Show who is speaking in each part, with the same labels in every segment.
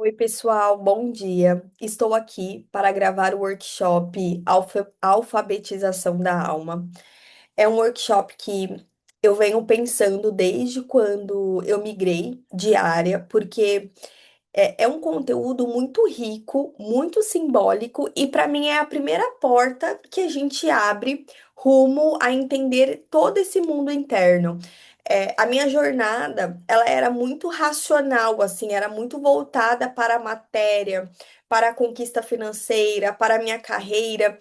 Speaker 1: Oi, pessoal, bom dia. Estou aqui para gravar o workshop Alfabetização da Alma. É um workshop que eu venho pensando desde quando eu migrei de área, porque é um conteúdo muito rico, muito simbólico, e para mim é a primeira porta que a gente abre rumo a entender todo esse mundo interno. A minha jornada, ela era muito racional, assim, era muito voltada para a matéria, para a conquista financeira, para a minha carreira.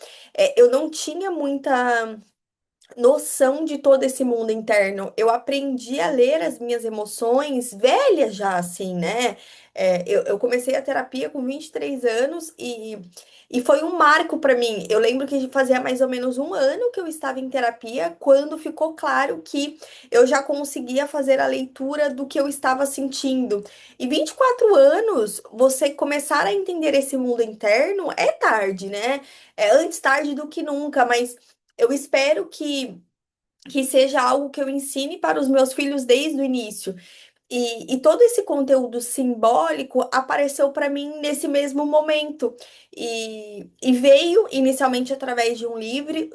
Speaker 1: Eu não tinha muita noção de todo esse mundo interno. Eu aprendi a ler as minhas emoções velha já, assim, né? Eu comecei a terapia com 23 anos e foi um marco para mim. Eu lembro que fazia mais ou menos um ano que eu estava em terapia, quando ficou claro que eu já conseguia fazer a leitura do que eu estava sentindo. E 24 anos, você começar a entender esse mundo interno é tarde, né? É antes tarde do que nunca, mas. Eu espero que seja algo que eu ensine para os meus filhos desde o início. E todo esse conteúdo simbólico apareceu para mim nesse mesmo momento. E veio inicialmente através de um livro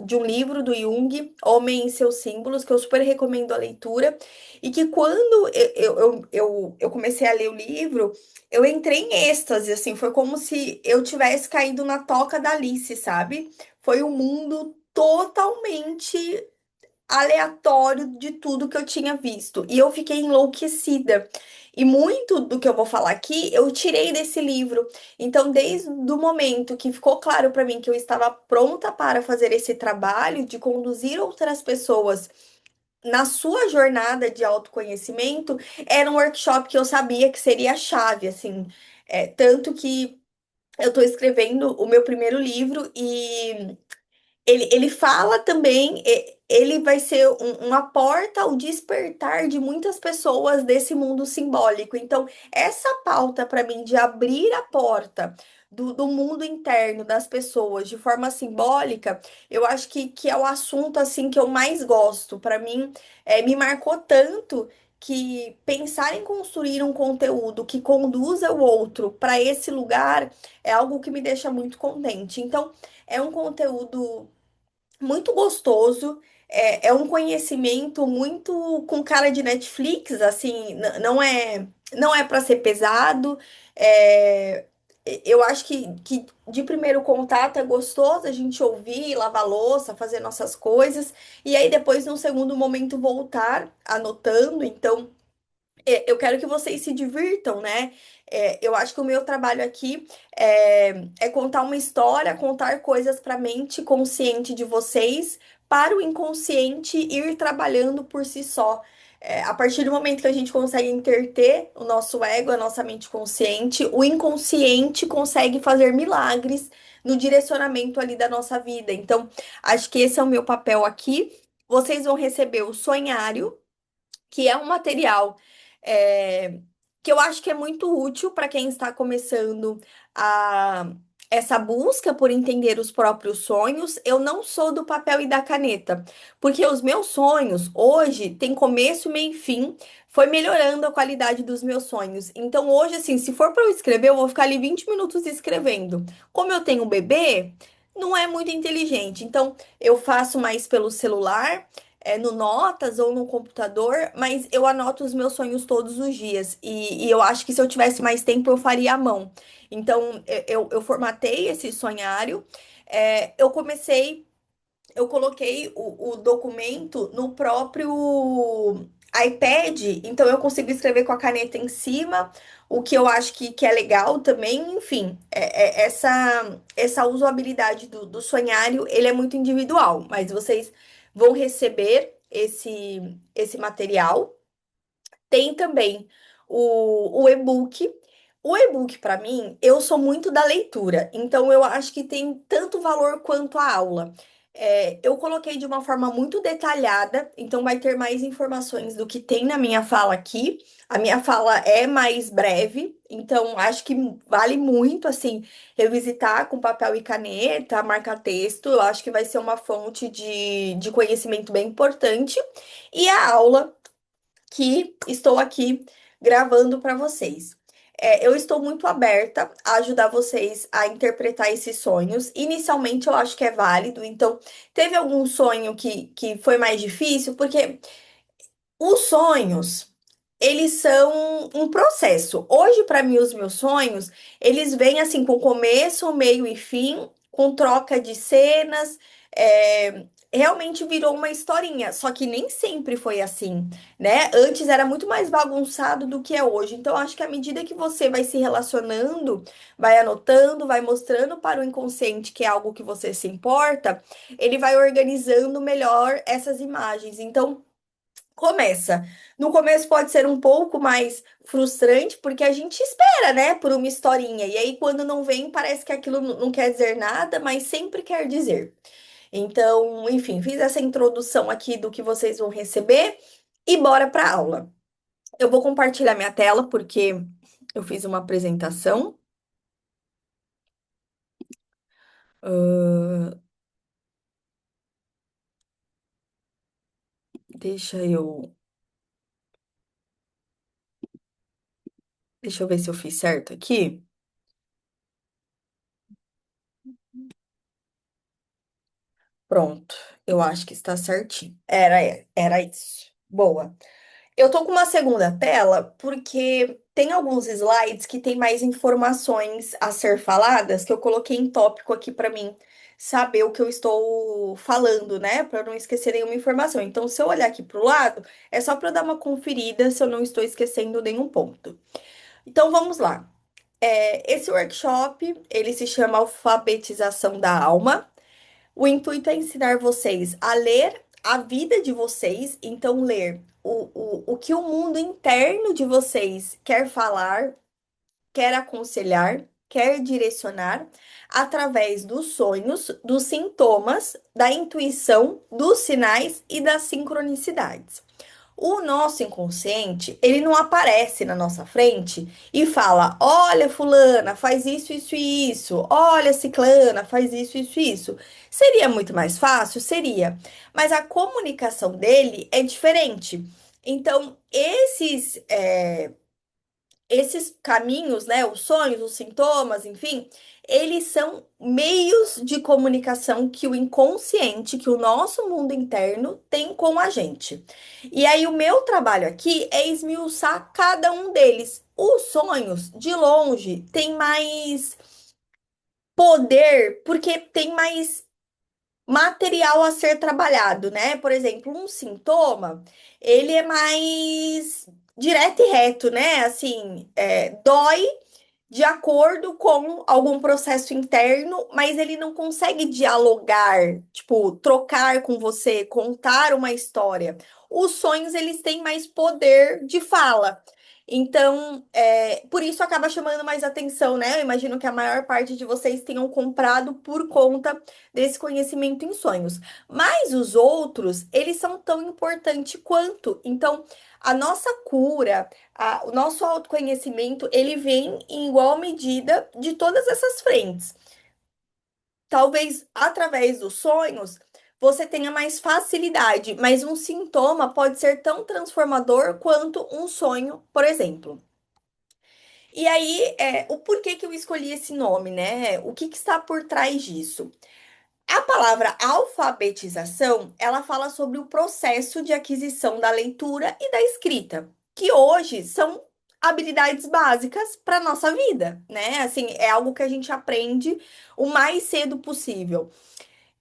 Speaker 1: do Jung, Homem e seus Símbolos, que eu super recomendo a leitura. E que quando eu comecei a ler o livro, eu entrei em êxtase, assim, foi como se eu tivesse caído na toca da Alice, sabe? Foi um mundo totalmente aleatório de tudo que eu tinha visto. E eu fiquei enlouquecida. E muito do que eu vou falar aqui, eu tirei desse livro. Então, desde o momento que ficou claro para mim que eu estava pronta para fazer esse trabalho de conduzir outras pessoas na sua jornada de autoconhecimento, era um workshop que eu sabia que seria a chave, assim. Tanto que eu estou escrevendo o meu primeiro livro e ele fala também, ele vai ser uma porta ao despertar de muitas pessoas desse mundo simbólico. Então, essa pauta para mim de abrir a porta do mundo interno das pessoas de forma simbólica, eu acho que é o assunto assim que eu mais gosto. Para mim, me marcou tanto que pensar em construir um conteúdo que conduza o outro para esse lugar é algo que me deixa muito contente. Então, é um conteúdo muito gostoso, é um conhecimento muito com cara de Netflix, assim, não é para ser pesado. é, eu acho que de primeiro contato é gostoso a gente ouvir, lavar louça, fazer nossas coisas, e aí depois, num segundo momento, voltar anotando. Então, eu quero que vocês se divirtam, né? Eu acho que o meu trabalho aqui é contar uma história, contar coisas para a mente consciente de vocês, para o inconsciente ir trabalhando por si só. A partir do momento que a gente consegue interter o nosso ego, a nossa mente consciente, o inconsciente consegue fazer milagres no direcionamento ali da nossa vida. Então, acho que esse é o meu papel aqui. Vocês vão receber o sonhário, que é um material é, que eu acho que é muito útil para quem está começando a essa busca por entender os próprios sonhos. Eu não sou do papel e da caneta, porque os meus sonhos hoje têm começo, meio e fim. Foi melhorando a qualidade dos meus sonhos. Então, hoje, assim, se for para eu escrever, eu vou ficar ali 20 minutos escrevendo. Como eu tenho um bebê, não é muito inteligente. Então, eu faço mais pelo celular, no Notas ou no computador, mas eu anoto os meus sonhos todos os dias. E eu acho que se eu tivesse mais tempo, eu faria à mão. Então, eu formatei esse sonhário. Eu comecei, eu coloquei o documento no próprio iPad, então eu consigo escrever com a caneta em cima, o que eu acho que é legal também. Enfim, essa usabilidade do sonhário, ele é muito individual, mas vocês vão receber esse material. Tem também o e-book. O e-book, para mim, eu sou muito da leitura, então eu acho que tem tanto valor quanto a aula. Eu coloquei de uma forma muito detalhada, então vai ter mais informações do que tem na minha fala aqui. A minha fala é mais breve, então acho que vale muito, assim, revisitar com papel e caneta, marcar texto. Eu acho que vai ser uma fonte de conhecimento bem importante. E a aula que estou aqui gravando para vocês. Eu estou muito aberta a ajudar vocês a interpretar esses sonhos. Inicialmente, eu acho que é válido. Então, teve algum sonho que foi mais difícil? Porque os sonhos, eles são um processo. Hoje, para mim, os meus sonhos, eles vêm assim com começo, meio e fim, com troca de cenas. Realmente virou uma historinha, só que nem sempre foi assim, né? Antes era muito mais bagunçado do que é hoje. Então, acho que à medida que você vai se relacionando, vai anotando, vai mostrando para o inconsciente que é algo que você se importa, ele vai organizando melhor essas imagens. Então, começa. No começo pode ser um pouco mais frustrante, porque a gente espera, né, por uma historinha. E aí, quando não vem, parece que aquilo não quer dizer nada, mas sempre quer dizer. Então, enfim, fiz essa introdução aqui do que vocês vão receber e bora para aula. Eu vou compartilhar minha tela porque eu fiz uma apresentação. Ahn, deixa eu, deixa eu ver se eu fiz certo aqui. Pronto, eu acho que está certinho. Era isso. Boa. Eu tô com uma segunda tela porque tem alguns slides que tem mais informações a ser faladas que eu coloquei em tópico aqui para mim saber o que eu estou falando, né? Para não esquecer nenhuma informação. Então, se eu olhar aqui para o lado, é só para dar uma conferida se eu não estou esquecendo nenhum ponto. Então, vamos lá. Esse workshop, ele se chama Alfabetização da Alma. O intuito é ensinar vocês a ler a vida de vocês, então ler o que o mundo interno de vocês quer falar, quer aconselhar, quer direcionar, através dos sonhos, dos sintomas, da intuição, dos sinais e das sincronicidades. O nosso inconsciente, ele não aparece na nossa frente e fala: olha, fulana, faz isso, isso e isso. Olha, ciclana, faz isso, isso e isso. Seria muito mais fácil? Seria. Mas a comunicação dele é diferente. Então, esses caminhos, né, os sonhos, os sintomas, enfim, eles são meios de comunicação que o inconsciente, que o nosso mundo interno tem com a gente. E aí, o meu trabalho aqui é esmiuçar cada um deles. Os sonhos, de longe, têm mais poder, porque tem mais material a ser trabalhado, né? Por exemplo, um sintoma, ele é mais direto e reto, né? Assim, dói de acordo com algum processo interno, mas ele não consegue dialogar, tipo, trocar com você, contar uma história. Os sonhos, eles têm mais poder de fala. Então, por isso acaba chamando mais atenção, né? Eu imagino que a maior parte de vocês tenham comprado por conta desse conhecimento em sonhos. Mas os outros, eles são tão importantes quanto. Então, a nossa cura, o nosso autoconhecimento, ele vem em igual medida de todas essas frentes. Talvez através dos sonhos você tenha mais facilidade, mas um sintoma pode ser tão transformador quanto um sonho, por exemplo. E aí, o porquê que eu escolhi esse nome, né? O que está por trás disso? A palavra alfabetização, ela fala sobre o processo de aquisição da leitura e da escrita, que hoje são habilidades básicas para nossa vida, né? Assim, é algo que a gente aprende o mais cedo possível.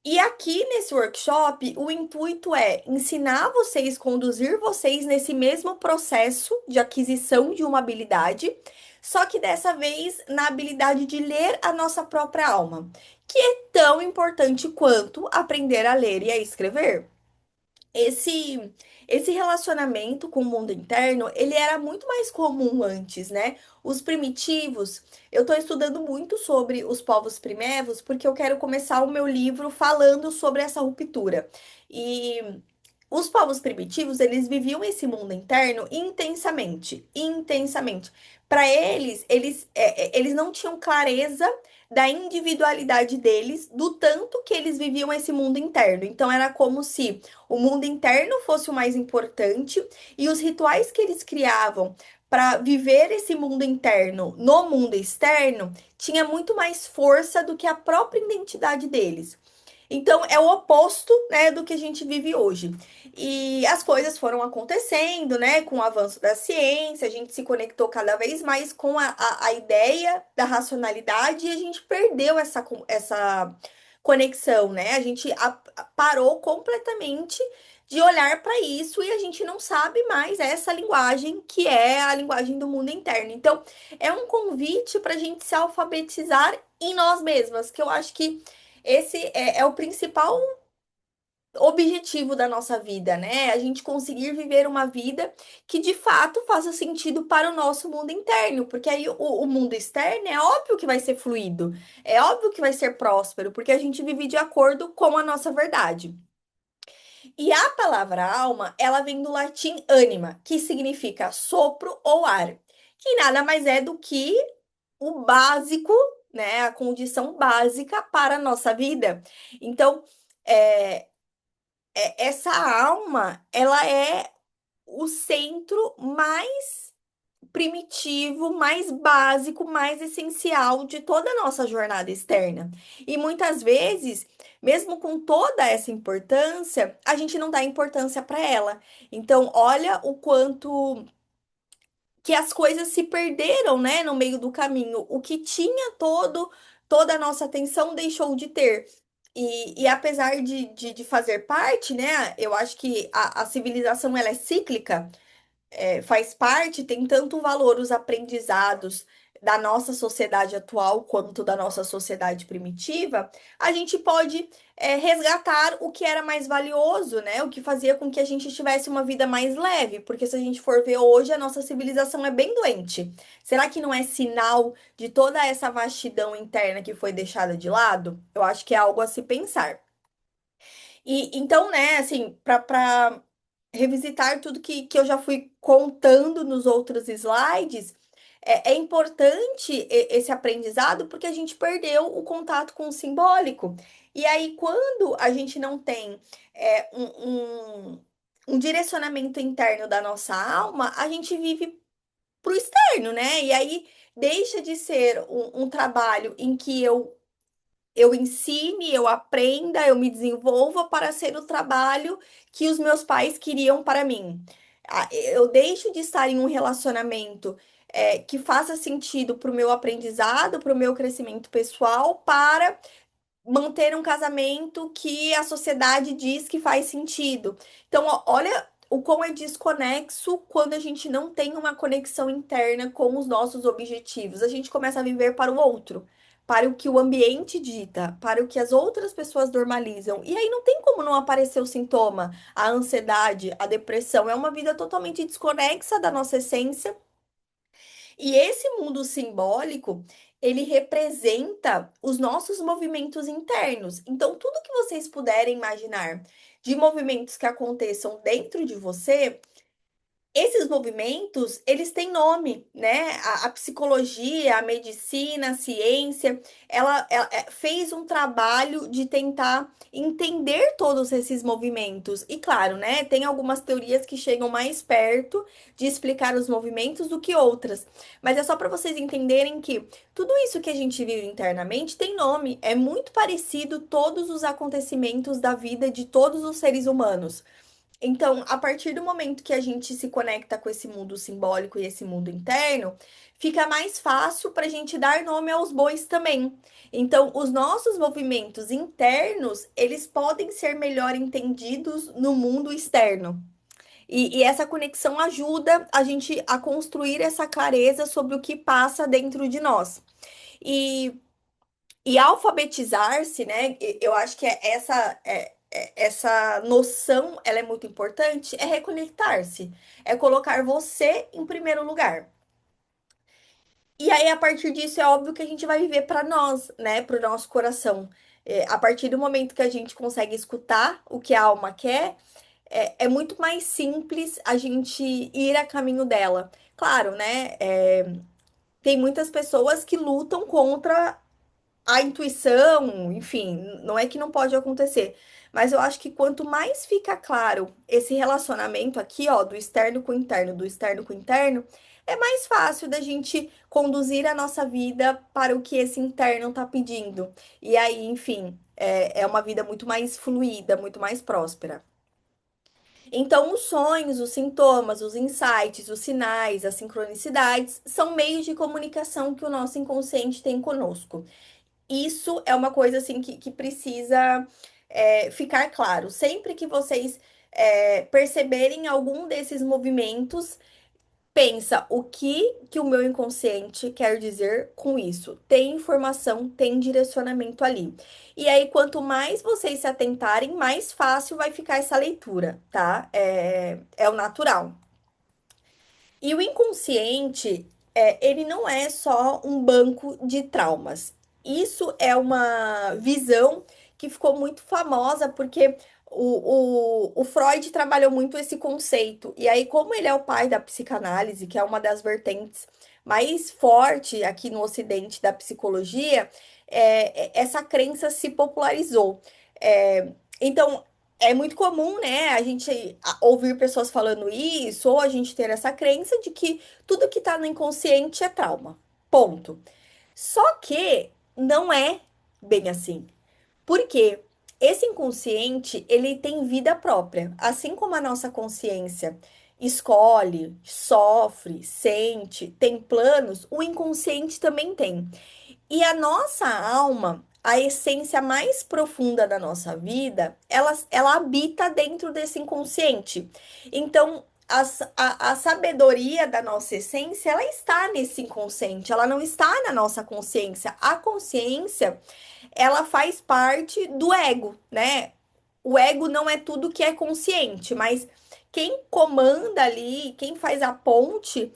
Speaker 1: E aqui nesse workshop, o intuito é ensinar vocês, conduzir vocês nesse mesmo processo de aquisição de uma habilidade, só que dessa vez na habilidade de ler a nossa própria alma, que é tão importante quanto aprender a ler e a escrever. Esse esse relacionamento com o mundo interno, ele era muito mais comum antes, né? Os primitivos, eu estou estudando muito sobre os povos primevos porque eu quero começar o meu livro falando sobre essa ruptura. E os povos primitivos, eles viviam esse mundo interno intensamente, intensamente. Para eles, eles não tinham clareza da individualidade deles, do tanto que eles viviam esse mundo interno. Então, era como se o mundo interno fosse o mais importante e os rituais que eles criavam para viver esse mundo interno no mundo externo tinha muito mais força do que a própria identidade deles. Então, é o oposto, né, do que a gente vive hoje. E as coisas foram acontecendo, né, com o avanço da ciência, a gente se conectou cada vez mais com a ideia da racionalidade e a gente perdeu essa conexão, né? A gente parou completamente de olhar para isso e a gente não sabe mais essa linguagem que é a linguagem do mundo interno. Então, é um convite para a gente se alfabetizar em nós mesmas, que eu acho que esse é o principal objetivo da nossa vida, né? A gente conseguir viver uma vida que de fato faça sentido para o nosso mundo interno, porque aí o mundo externo é óbvio que vai ser fluido, é óbvio que vai ser próspero, porque a gente vive de acordo com a nossa verdade. E a palavra alma, ela vem do latim anima, que significa sopro ou ar, que nada mais é do que o básico, né? A condição básica para a nossa vida. Então, é, essa alma, ela é o centro mais primitivo, mais básico, mais essencial de toda a nossa jornada externa. E muitas vezes, mesmo com toda essa importância, a gente não dá importância para ela. Então, olha o quanto que as coisas se perderam, né, no meio do caminho. O que tinha toda a nossa atenção deixou de ter. E apesar de fazer parte, né, eu acho que a civilização ela é cíclica, faz parte, tem tanto valor os aprendizados da nossa sociedade atual quanto da nossa sociedade primitiva, a gente pode resgatar o que era mais valioso, né? O que fazia com que a gente tivesse uma vida mais leve, porque se a gente for ver hoje, a nossa civilização é bem doente. Será que não é sinal de toda essa vastidão interna que foi deixada de lado? Eu acho que é algo a se pensar. E então, né, assim, para revisitar tudo que eu já fui contando nos outros slides, é importante esse aprendizado porque a gente perdeu o contato com o simbólico. E aí, quando a gente não tem um direcionamento interno da nossa alma, a gente vive pro externo, né? E aí deixa de ser um trabalho em que eu ensine, eu aprenda, eu me desenvolva para ser o trabalho que os meus pais queriam para mim. Eu deixo de estar em um relacionamento que faça sentido para o meu aprendizado, para o meu crescimento pessoal, para manter um casamento que a sociedade diz que faz sentido. Então, olha o quão é desconexo quando a gente não tem uma conexão interna com os nossos objetivos. A gente começa a viver para o outro, para o que o ambiente dita, para o que as outras pessoas normalizam. E aí não tem como não aparecer o sintoma, a ansiedade, a depressão. É uma vida totalmente desconexa da nossa essência e esse mundo simbólico, ele representa os nossos movimentos internos. Então, tudo que vocês puderem imaginar de movimentos que aconteçam dentro de você, esses movimentos, eles têm nome, né? A psicologia, a medicina, a ciência, ela fez um trabalho de tentar entender todos esses movimentos. E claro, né? Tem algumas teorias que chegam mais perto de explicar os movimentos do que outras. Mas é só para vocês entenderem que tudo isso que a gente vive internamente tem nome. É muito parecido todos os acontecimentos da vida de todos os seres humanos. Então, a partir do momento que a gente se conecta com esse mundo simbólico e esse mundo interno, fica mais fácil para a gente dar nome aos bois também. Então, os nossos movimentos internos, eles podem ser melhor entendidos no mundo externo. E essa conexão ajuda a gente a construir essa clareza sobre o que passa dentro de nós. E alfabetizar-se, né? Eu acho que essa noção, ela é muito importante, é reconectar-se, é colocar você em primeiro lugar. E aí, a partir disso, é óbvio que a gente vai viver para nós, né? Para o nosso coração. A partir do momento que a gente consegue escutar o que a alma quer, é muito mais simples a gente ir a caminho dela. Claro, né? Tem muitas pessoas que lutam contra a intuição, enfim, não é que não pode acontecer, mas eu acho que quanto mais fica claro esse relacionamento aqui, ó, do externo com o interno, do externo com o interno, é mais fácil da gente conduzir a nossa vida para o que esse interno está pedindo. E aí, enfim, é uma vida muito mais fluida, muito mais próspera. Então, os sonhos, os sintomas, os insights, os sinais, as sincronicidades são meios de comunicação que o nosso inconsciente tem conosco. Isso é uma coisa assim que precisa ficar claro. Sempre que vocês perceberem algum desses movimentos, pensa que o meu inconsciente quer dizer com isso. Tem informação, tem direcionamento ali. E aí, quanto mais vocês se atentarem, mais fácil vai ficar essa leitura, tá? É o natural. E o inconsciente, ele não é só um banco de traumas. Isso é uma visão que ficou muito famosa porque o Freud trabalhou muito esse conceito. E aí, como ele é o pai da psicanálise, que é uma das vertentes mais forte aqui no Ocidente da psicologia, essa crença se popularizou. Então, é muito comum, né, a gente ouvir pessoas falando isso, ou a gente ter essa crença de que tudo que tá no inconsciente é trauma. Ponto. Só que não é bem assim. Por quê? Esse inconsciente, ele tem vida própria. Assim como a nossa consciência escolhe, sofre, sente, tem planos, o inconsciente também tem. E a nossa alma, a essência mais profunda da nossa vida, ela habita dentro desse inconsciente. Então, a sabedoria da nossa essência, ela está nesse inconsciente, ela não está na nossa consciência. A consciência, ela faz parte do ego, né? O ego não é tudo que é consciente, mas quem comanda ali, quem faz a ponte,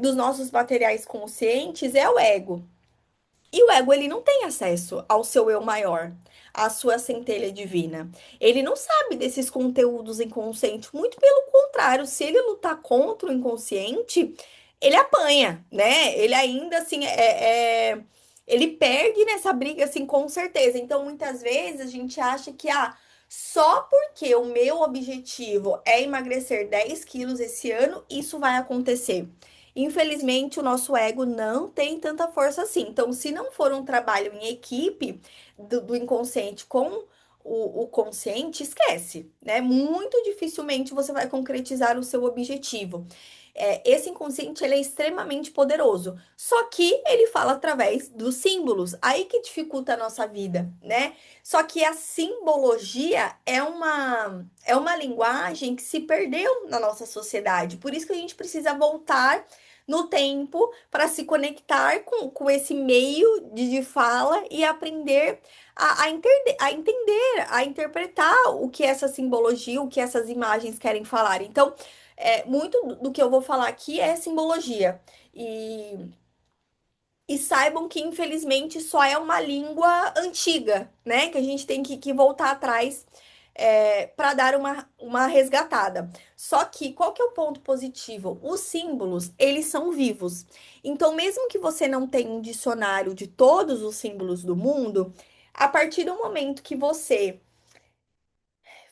Speaker 1: dos nossos materiais conscientes é o ego. E o ego, ele não tem acesso ao seu eu maior, à sua centelha divina. Ele não sabe desses conteúdos inconscientes. Muito pelo contrário, se ele lutar contra o inconsciente, ele apanha, né? Ele ainda, assim, ele perde nessa briga, assim, com certeza. Então, muitas vezes, a gente acha que, só porque o meu objetivo é emagrecer 10 quilos esse ano, isso vai acontecer. Infelizmente, o nosso ego não tem tanta força assim. Então, se não for um trabalho em equipe do inconsciente com o consciente, esquece, né? Muito dificilmente você vai concretizar o seu objetivo. Esse inconsciente, ele é extremamente poderoso. Só que ele fala através dos símbolos. Aí que dificulta a nossa vida, né? Só que a simbologia é uma linguagem que se perdeu na nossa sociedade. Por isso que a gente precisa voltar no tempo para se conectar com esse meio de fala e aprender a interpretar o que essa simbologia, o que essas imagens querem falar. Então, muito do que eu vou falar aqui é simbologia. E saibam que, infelizmente, só é uma língua antiga, né? Que a gente tem que voltar atrás para dar uma resgatada. Só que, qual que é o ponto positivo? Os símbolos, eles são vivos. Então, mesmo que você não tenha um dicionário de todos os símbolos do mundo, a partir do momento que você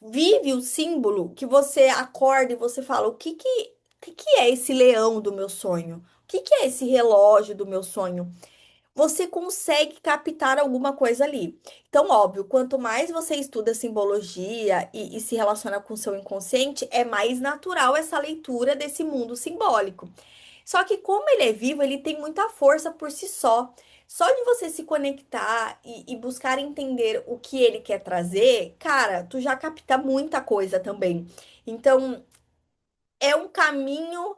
Speaker 1: vive o símbolo, que você acorda e você fala, o que que é esse leão do meu sonho? O que que é esse relógio do meu sonho? Você consegue captar alguma coisa ali. Então, óbvio, quanto mais você estuda simbologia e se relaciona com o seu inconsciente, é mais natural essa leitura desse mundo simbólico. Só que, como ele é vivo, ele tem muita força por si só. Só de você se conectar e buscar entender o que ele quer trazer, cara, tu já capta muita coisa também. Então, é um caminho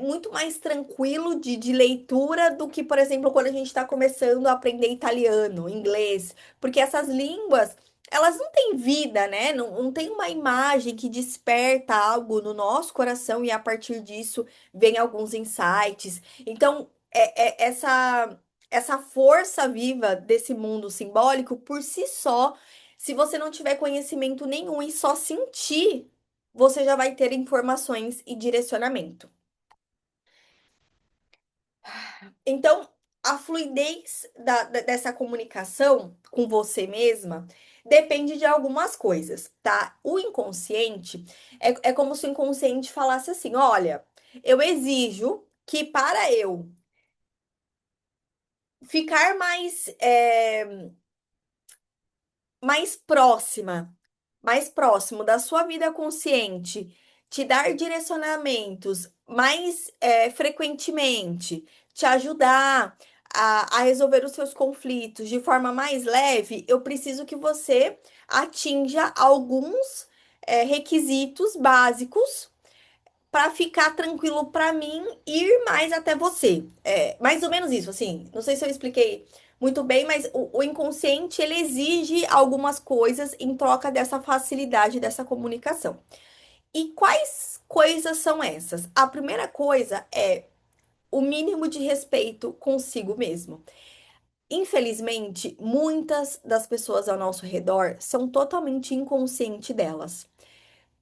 Speaker 1: muito mais tranquilo de leitura do que, por exemplo, quando a gente está começando a aprender italiano, inglês, porque essas línguas, elas não têm vida, né? Não tem uma imagem que desperta algo no nosso coração e a partir disso vem alguns insights. Então, essa força viva desse mundo simbólico, por si só, se você não tiver conhecimento nenhum e só sentir você já vai ter informações e direcionamento. Então, a fluidez dessa comunicação com você mesma depende de algumas coisas, tá? O inconsciente é como se o inconsciente falasse assim: olha, eu exijo que para eu ficar mais próxima, mais próximo da sua vida consciente, te dar direcionamentos mais frequentemente, te ajudar a resolver os seus conflitos de forma mais leve, eu preciso que você atinja alguns requisitos básicos para ficar tranquilo para mim ir mais até você. É mais ou menos isso, assim. Não sei se eu expliquei muito bem, mas o inconsciente ele exige algumas coisas em troca dessa facilidade dessa comunicação. E quais coisas são essas? A primeira coisa é o mínimo de respeito consigo mesmo. Infelizmente, muitas das pessoas ao nosso redor são totalmente inconscientes delas.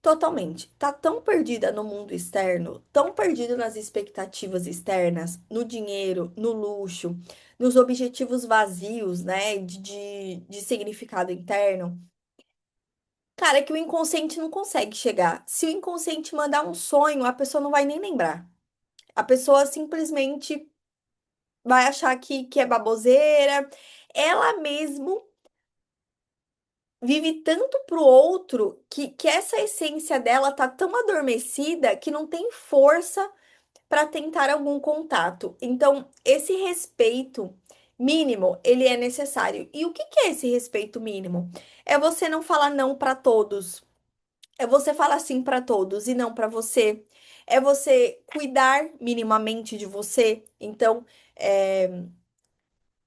Speaker 1: Totalmente. Tá tão perdida no mundo externo, tão perdida nas expectativas externas, no dinheiro, no luxo, nos objetivos vazios, né, de significado interno. Cara, que o inconsciente não consegue chegar. Se o inconsciente mandar um sonho, a pessoa não vai nem lembrar. A pessoa simplesmente vai achar que é baboseira. Ela mesmo vive tanto pro outro que essa essência dela tá tão adormecida que não tem força para tentar algum contato. Então, esse respeito mínimo, ele é necessário. E o que que é esse respeito mínimo? É você não falar não para todos. É você falar sim para todos e não para você. É você cuidar minimamente de você. Então, é,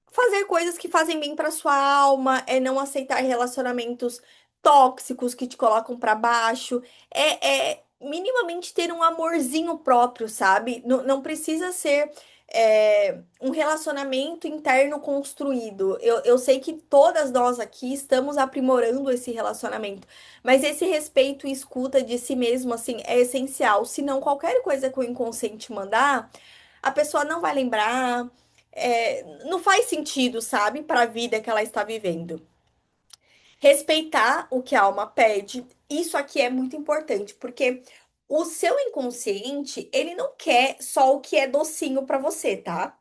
Speaker 1: fazer coisas que fazem bem para sua alma, é não aceitar relacionamentos tóxicos que te colocam para baixo, é minimamente ter um amorzinho próprio, sabe? Não precisa ser um relacionamento interno construído. Eu sei que todas nós aqui estamos aprimorando esse relacionamento, mas esse respeito e escuta de si mesmo, assim, é essencial. Senão, qualquer coisa que o inconsciente mandar, a pessoa não vai lembrar, não faz sentido, sabe, para a vida que ela está vivendo. Respeitar o que a alma pede, isso aqui é muito importante, porque o seu inconsciente, ele não quer só o que é docinho para você, tá?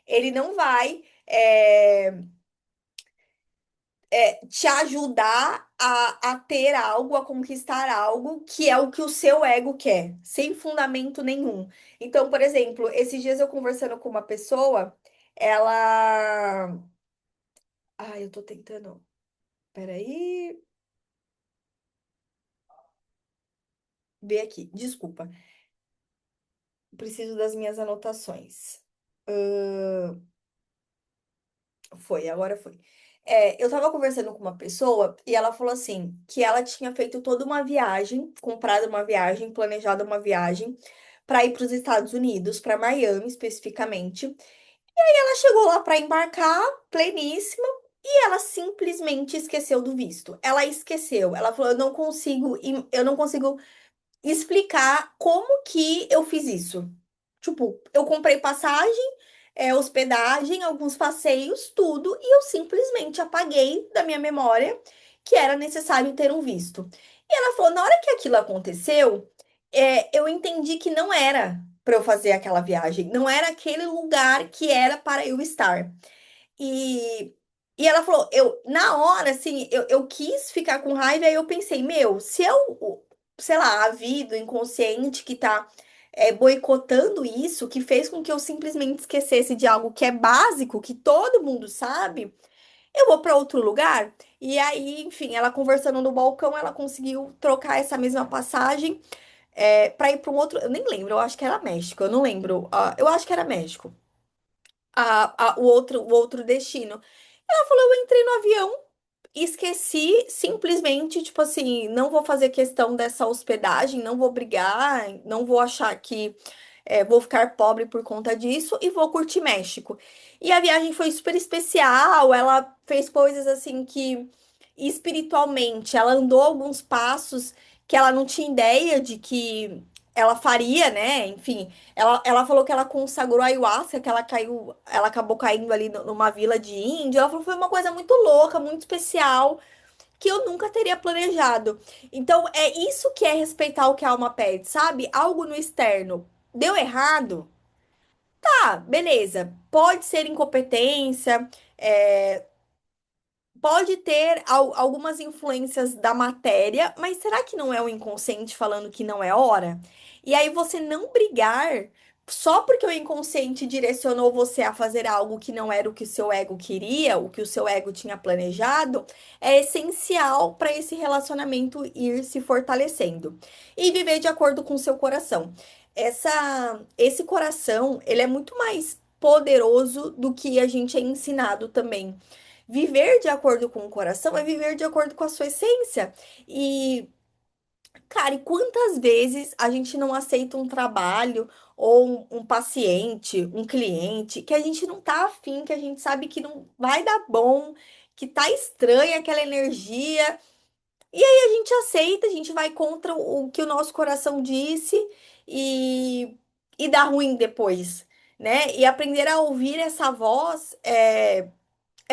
Speaker 1: Ele não vai te ajudar a ter algo, a conquistar algo que é o que o seu ego quer, sem fundamento nenhum. Então, por exemplo, esses dias eu conversando com uma pessoa, ela. Ai, eu tô tentando. Peraí, ver aqui. Desculpa, preciso das minhas anotações. Foi, agora foi. Eu tava conversando com uma pessoa e ela falou assim que ela tinha feito toda uma viagem, comprado uma viagem, planejado uma viagem para ir para os Estados Unidos, para Miami especificamente. Ela chegou lá para embarcar, pleníssima, e ela simplesmente esqueceu do visto. Ela esqueceu. Ela falou: eu não consigo explicar como que eu fiz isso. Tipo, eu comprei passagem, hospedagem, alguns passeios, tudo, e eu simplesmente apaguei da minha memória que era necessário ter um visto. E ela falou: na hora que aquilo aconteceu, eu entendi que não era para eu fazer aquela viagem, não era aquele lugar que era para eu estar. E, e ela falou, na hora, assim, eu quis ficar com raiva, aí eu pensei, meu, se eu, sei lá, a vida, o inconsciente que tá boicotando isso, que fez com que eu simplesmente esquecesse de algo que é básico, que todo mundo sabe, eu vou para outro lugar. E aí, enfim, ela conversando no balcão, ela conseguiu trocar essa mesma passagem para ir para um outro, eu nem lembro, eu acho que era México, eu não lembro, eu acho que era México, o outro destino. Ela falou, eu entrei no avião, esqueci, simplesmente, tipo assim, não vou fazer questão dessa hospedagem, não vou brigar, não vou achar que vou ficar pobre por conta disso e vou curtir México. E a viagem foi super especial, ela fez coisas assim que espiritualmente, ela andou alguns passos que ela não tinha ideia de que ela faria, né? Enfim, ela falou que ela consagrou a ayahuasca, que ela acabou caindo ali numa vila de índio. Ela falou que foi uma coisa muito louca, muito especial, que eu nunca teria planejado. Então, é isso que é respeitar o que a alma pede, sabe? Algo no externo deu errado, Tá, beleza. Pode ser incompetência, é, pode ter algumas influências da matéria, mas será que não é o inconsciente falando que não é hora? E aí você não brigar só porque o inconsciente direcionou você a fazer algo que não era o que o seu ego queria, o que o seu ego tinha planejado, é essencial para esse relacionamento ir se fortalecendo e viver de acordo com o seu coração. Esse coração, ele é muito mais poderoso do que a gente é ensinado também. Viver de acordo com o coração é viver de acordo com a sua essência. E, cara, e quantas vezes a gente não aceita um trabalho ou um paciente, um cliente, que a gente não tá afim, que a gente sabe que não vai dar bom, que tá estranha aquela energia, e aí a gente aceita, a gente vai contra o que o nosso coração disse e, e dá ruim depois, né? E aprender a ouvir essa voz é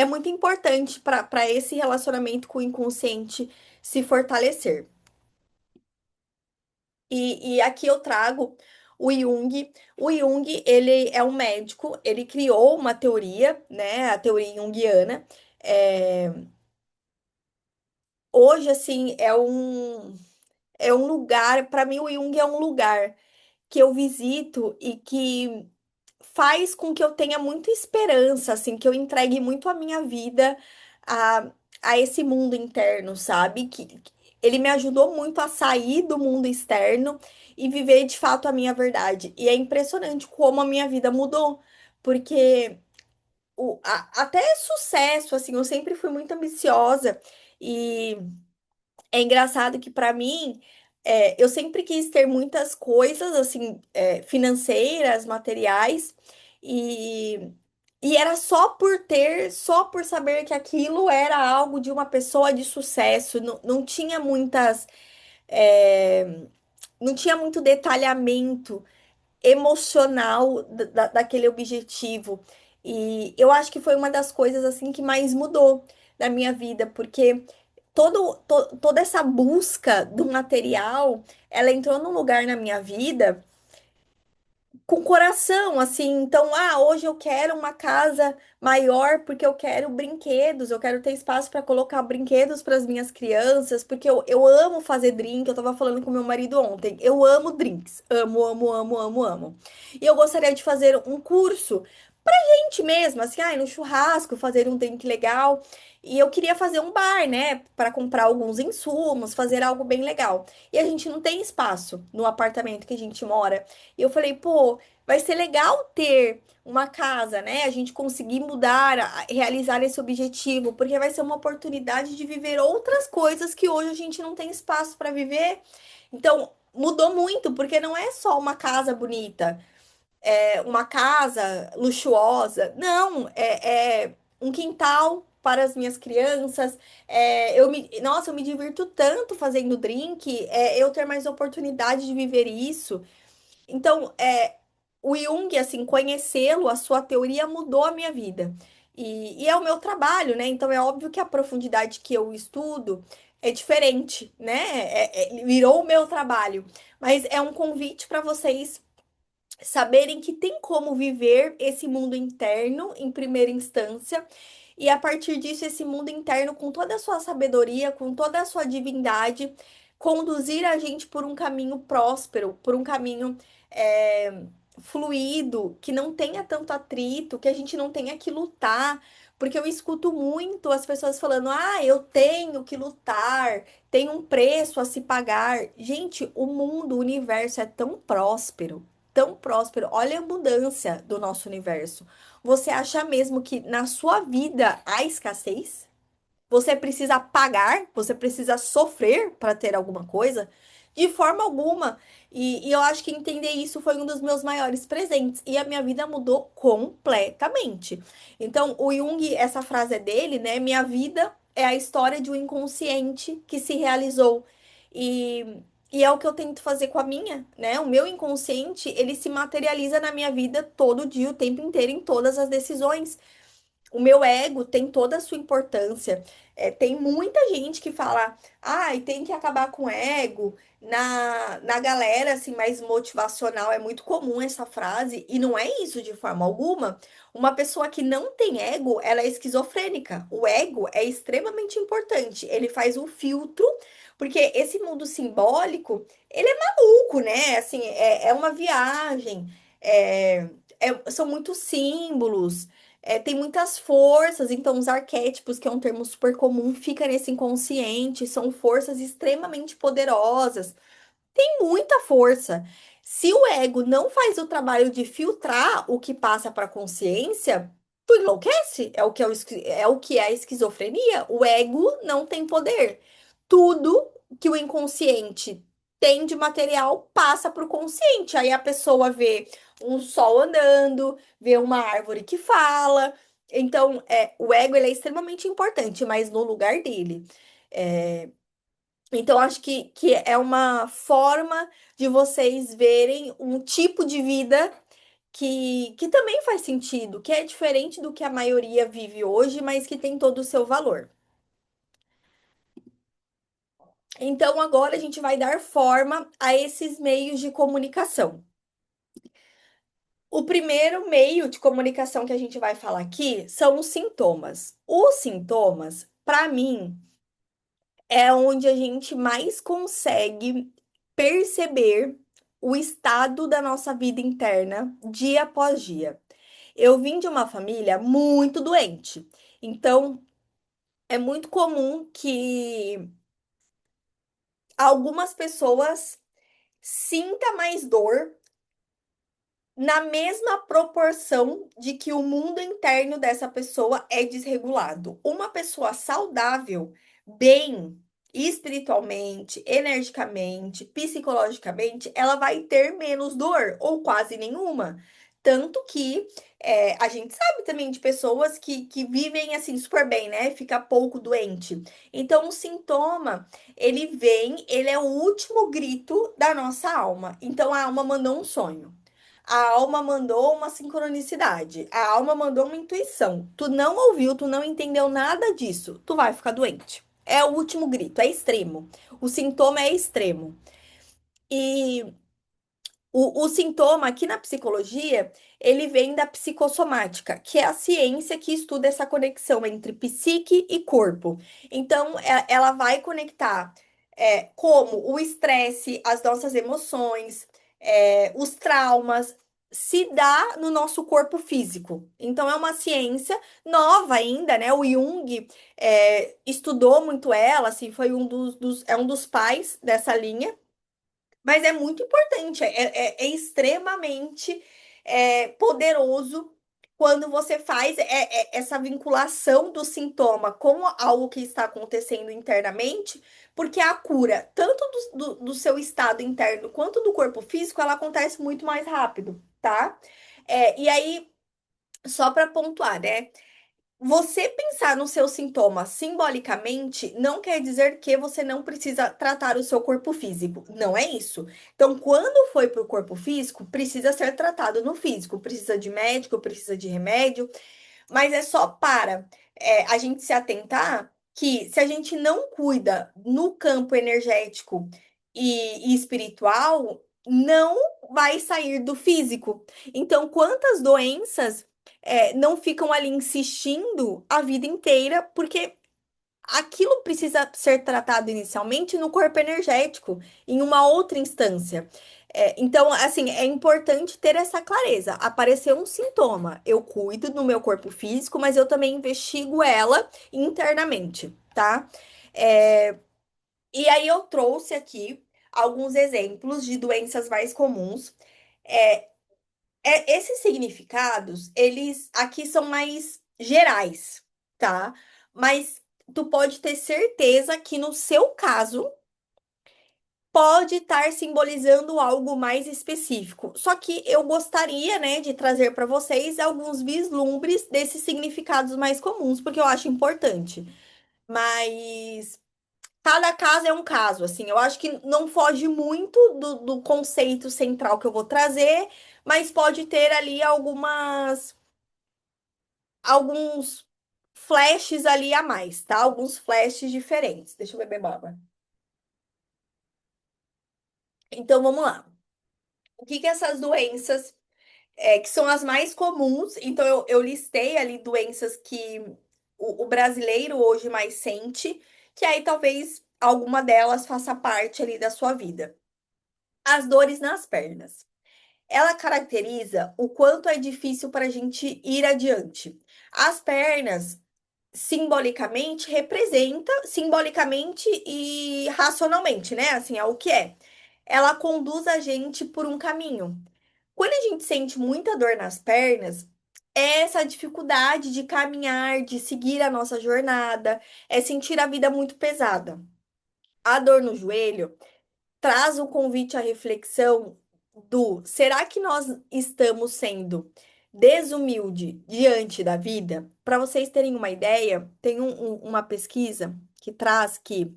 Speaker 1: muito importante para esse relacionamento com o inconsciente se fortalecer. E aqui eu trago o Jung. O Jung, ele é um médico, ele criou uma teoria, né, a teoria junguiana. É, hoje, assim, é um lugar, para mim, o Jung é um lugar que eu visito e que faz com que eu tenha muita esperança, assim, que eu entregue muito a minha vida a, a esse mundo interno, sabe? Que ele me ajudou muito a sair do mundo externo e viver de fato a minha verdade. E é impressionante como a minha vida mudou, porque até sucesso, assim, eu sempre fui muito ambiciosa e é engraçado que para mim eu sempre quis ter muitas coisas assim financeiras, materiais e e era só por ter, só por saber que aquilo era algo de uma pessoa de sucesso. Não, não tinha muitas, é, não tinha muito detalhamento emocional daquele objetivo. E eu acho que foi uma das coisas assim que mais mudou na minha vida, porque toda essa busca do material, ela entrou num lugar na minha vida com coração, assim. Então, hoje eu quero uma casa maior porque eu quero brinquedos, eu quero ter espaço para colocar brinquedos para as minhas crianças, porque eu amo fazer drink. Eu tava falando com meu marido ontem, eu amo drinks, amo, amo, amo, amo, amo. E eu gostaria de fazer um curso gente mesmo, assim, no churrasco, fazer um drink legal. E eu queria fazer um bar, né, para comprar alguns insumos, fazer algo bem legal. E a gente não tem espaço no apartamento que a gente mora. E eu falei, pô, vai ser legal ter uma casa, né? A gente conseguir mudar, realizar esse objetivo, porque vai ser uma oportunidade de viver outras coisas que hoje a gente não tem espaço para viver. Então, mudou muito, porque não é só uma casa bonita uma casa luxuosa. Não, é um quintal para as minhas crianças. Nossa, eu me divirto tanto fazendo drink, eu ter mais oportunidade de viver isso. Então, o Jung, assim, conhecê-lo, a sua teoria mudou a minha vida. E é o meu trabalho, né? Então, é óbvio que a profundidade que eu estudo é diferente, né? Virou o meu trabalho. Mas é um convite para vocês saberem que tem como viver esse mundo interno em primeira instância, e a partir disso, esse mundo interno, com toda a sua sabedoria, com toda a sua divindade, conduzir a gente por um caminho próspero, por um caminho é, fluido, que não tenha tanto atrito, que a gente não tenha que lutar. Porque eu escuto muito as pessoas falando: eu tenho que lutar, tem um preço a se pagar. Gente, o mundo, o universo é tão próspero, tão próspero. Olha a abundância do nosso universo. Você acha mesmo que na sua vida há escassez? Você precisa pagar? Você precisa sofrer para ter alguma coisa? De forma alguma. E eu acho que entender isso foi um dos meus maiores presentes. E a minha vida mudou completamente. Então, o Jung, essa frase é dele, né? Minha vida é a história de um inconsciente que se realizou. E é o que eu tento fazer com a minha, né? O meu inconsciente, ele se materializa na minha vida todo dia, o tempo inteiro, em todas as decisões. O meu ego tem toda a sua importância. Tem muita gente que fala, ai, tem que acabar com o ego. Na galera, assim, mais motivacional, é muito comum essa frase, e não é isso de forma alguma. Uma pessoa que não tem ego, ela é esquizofrênica. O ego é extremamente importante. Ele faz um filtro, porque esse mundo simbólico, ele é maluco, né? Assim, é uma viagem. é- São muitos símbolos. Tem muitas forças, então os arquétipos, que é um termo super comum, fica nesse inconsciente, são forças extremamente poderosas, tem muita força. Se o ego não faz o trabalho de filtrar o que passa para a consciência, tu enlouquece. É o que é a esquizofrenia. O ego não tem poder. Tudo que o inconsciente tem de material passa para o consciente. Aí a pessoa vê um sol andando, vê uma árvore que fala. Então, o ego ele é extremamente importante, mas no lugar dele. É, então, acho que é uma forma de vocês verem um tipo de vida que também faz sentido, que é diferente do que a maioria vive hoje, mas que tem todo o seu valor. Então, agora a gente vai dar forma a esses meios de comunicação. O primeiro meio de comunicação que a gente vai falar aqui são os sintomas. Os sintomas, para mim, é onde a gente mais consegue perceber o estado da nossa vida interna dia após dia. Eu vim de uma família muito doente, então é muito comum que algumas pessoas sinta mais dor na mesma proporção de que o mundo interno dessa pessoa é desregulado. Uma pessoa saudável, bem espiritualmente, energicamente, psicologicamente, ela vai ter menos dor ou quase nenhuma. Tanto que a gente sabe também de pessoas que vivem assim super bem, né? Fica pouco doente. Então, o sintoma, ele vem, ele é o último grito da nossa alma. Então, a alma mandou um sonho. A alma mandou uma sincronicidade. A alma mandou uma intuição. Tu não ouviu, tu não entendeu nada disso. Tu vai ficar doente. É o último grito, é extremo. O sintoma é extremo. E o sintoma aqui na psicologia, ele vem da psicossomática, que é a ciência que estuda essa conexão entre psique e corpo. Então, ela vai conectar como o estresse, as nossas emoções, os traumas, se dá no nosso corpo físico. Então, é uma ciência nova ainda, né? O Jung estudou muito ela, assim, foi é um dos pais dessa linha. Mas é muito importante, é extremamente poderoso quando você faz essa vinculação do sintoma com algo que está acontecendo internamente, porque a cura, tanto do seu estado interno quanto do corpo físico, ela acontece muito mais rápido, tá? E aí, só para pontuar, né? Você pensar no seu sintoma simbolicamente não quer dizer que você não precisa tratar o seu corpo físico. Não é isso. Então, quando foi para o corpo físico, precisa ser tratado no físico. Precisa de médico, precisa de remédio, mas é só para a gente se atentar que se a gente não cuida no campo energético e espiritual, não vai sair do físico. Então, quantas doenças não ficam ali insistindo a vida inteira, porque aquilo precisa ser tratado inicialmente no corpo energético, em uma outra instância. Então, assim, é importante ter essa clareza. Apareceu um sintoma, eu cuido no meu corpo físico, mas eu também investigo ela internamente, tá? É, e aí eu trouxe aqui alguns exemplos de doenças mais comuns. É, Esses significados, eles aqui são mais gerais, tá? Mas tu pode ter certeza que no seu caso pode estar simbolizando algo mais específico. Só que eu gostaria, né, de trazer para vocês alguns vislumbres desses significados mais comuns, porque eu acho importante. Mas cada caso é um caso, assim. Eu acho que não foge muito do conceito central que eu vou trazer, mas pode ter ali alguns flashes ali a mais, tá? Alguns flashes diferentes. Deixa eu beber água. Então vamos lá. O que que essas doenças que são as mais comuns? Então eu listei ali doenças que o brasileiro hoje mais sente, que aí talvez alguma delas faça parte ali da sua vida. As dores nas pernas. Ela caracteriza o quanto é difícil para a gente ir adiante. As pernas simbolicamente representa simbolicamente e racionalmente, né? Assim, é o que é. Ela conduz a gente por um caminho. Quando a gente sente muita dor nas pernas, é essa dificuldade de caminhar, de seguir a nossa jornada, é sentir a vida muito pesada. A dor no joelho traz o convite à reflexão do será que nós estamos sendo desumilde diante da vida? Para vocês terem uma ideia, tem uma pesquisa que traz que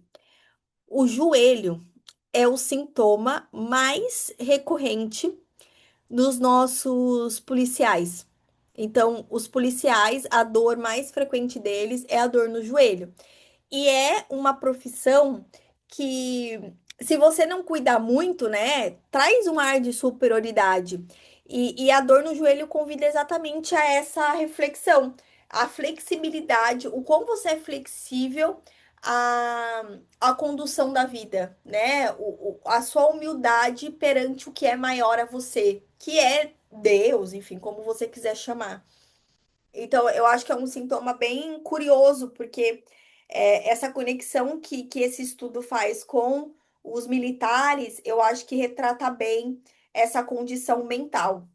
Speaker 1: o joelho é o sintoma mais recorrente dos nossos policiais. Então, os policiais, a dor mais frequente deles é a dor no joelho. E é uma profissão que, se você não cuidar muito, né, traz um ar de superioridade. E a dor no joelho convida exatamente a essa reflexão, a flexibilidade, o quão você é flexível à condução da vida, né? A sua humildade perante o que é maior a você, que é Deus, enfim, como você quiser chamar. Então, eu acho que é um sintoma bem curioso, porque essa conexão que esse estudo faz com os militares, eu acho que retrata bem essa condição mental.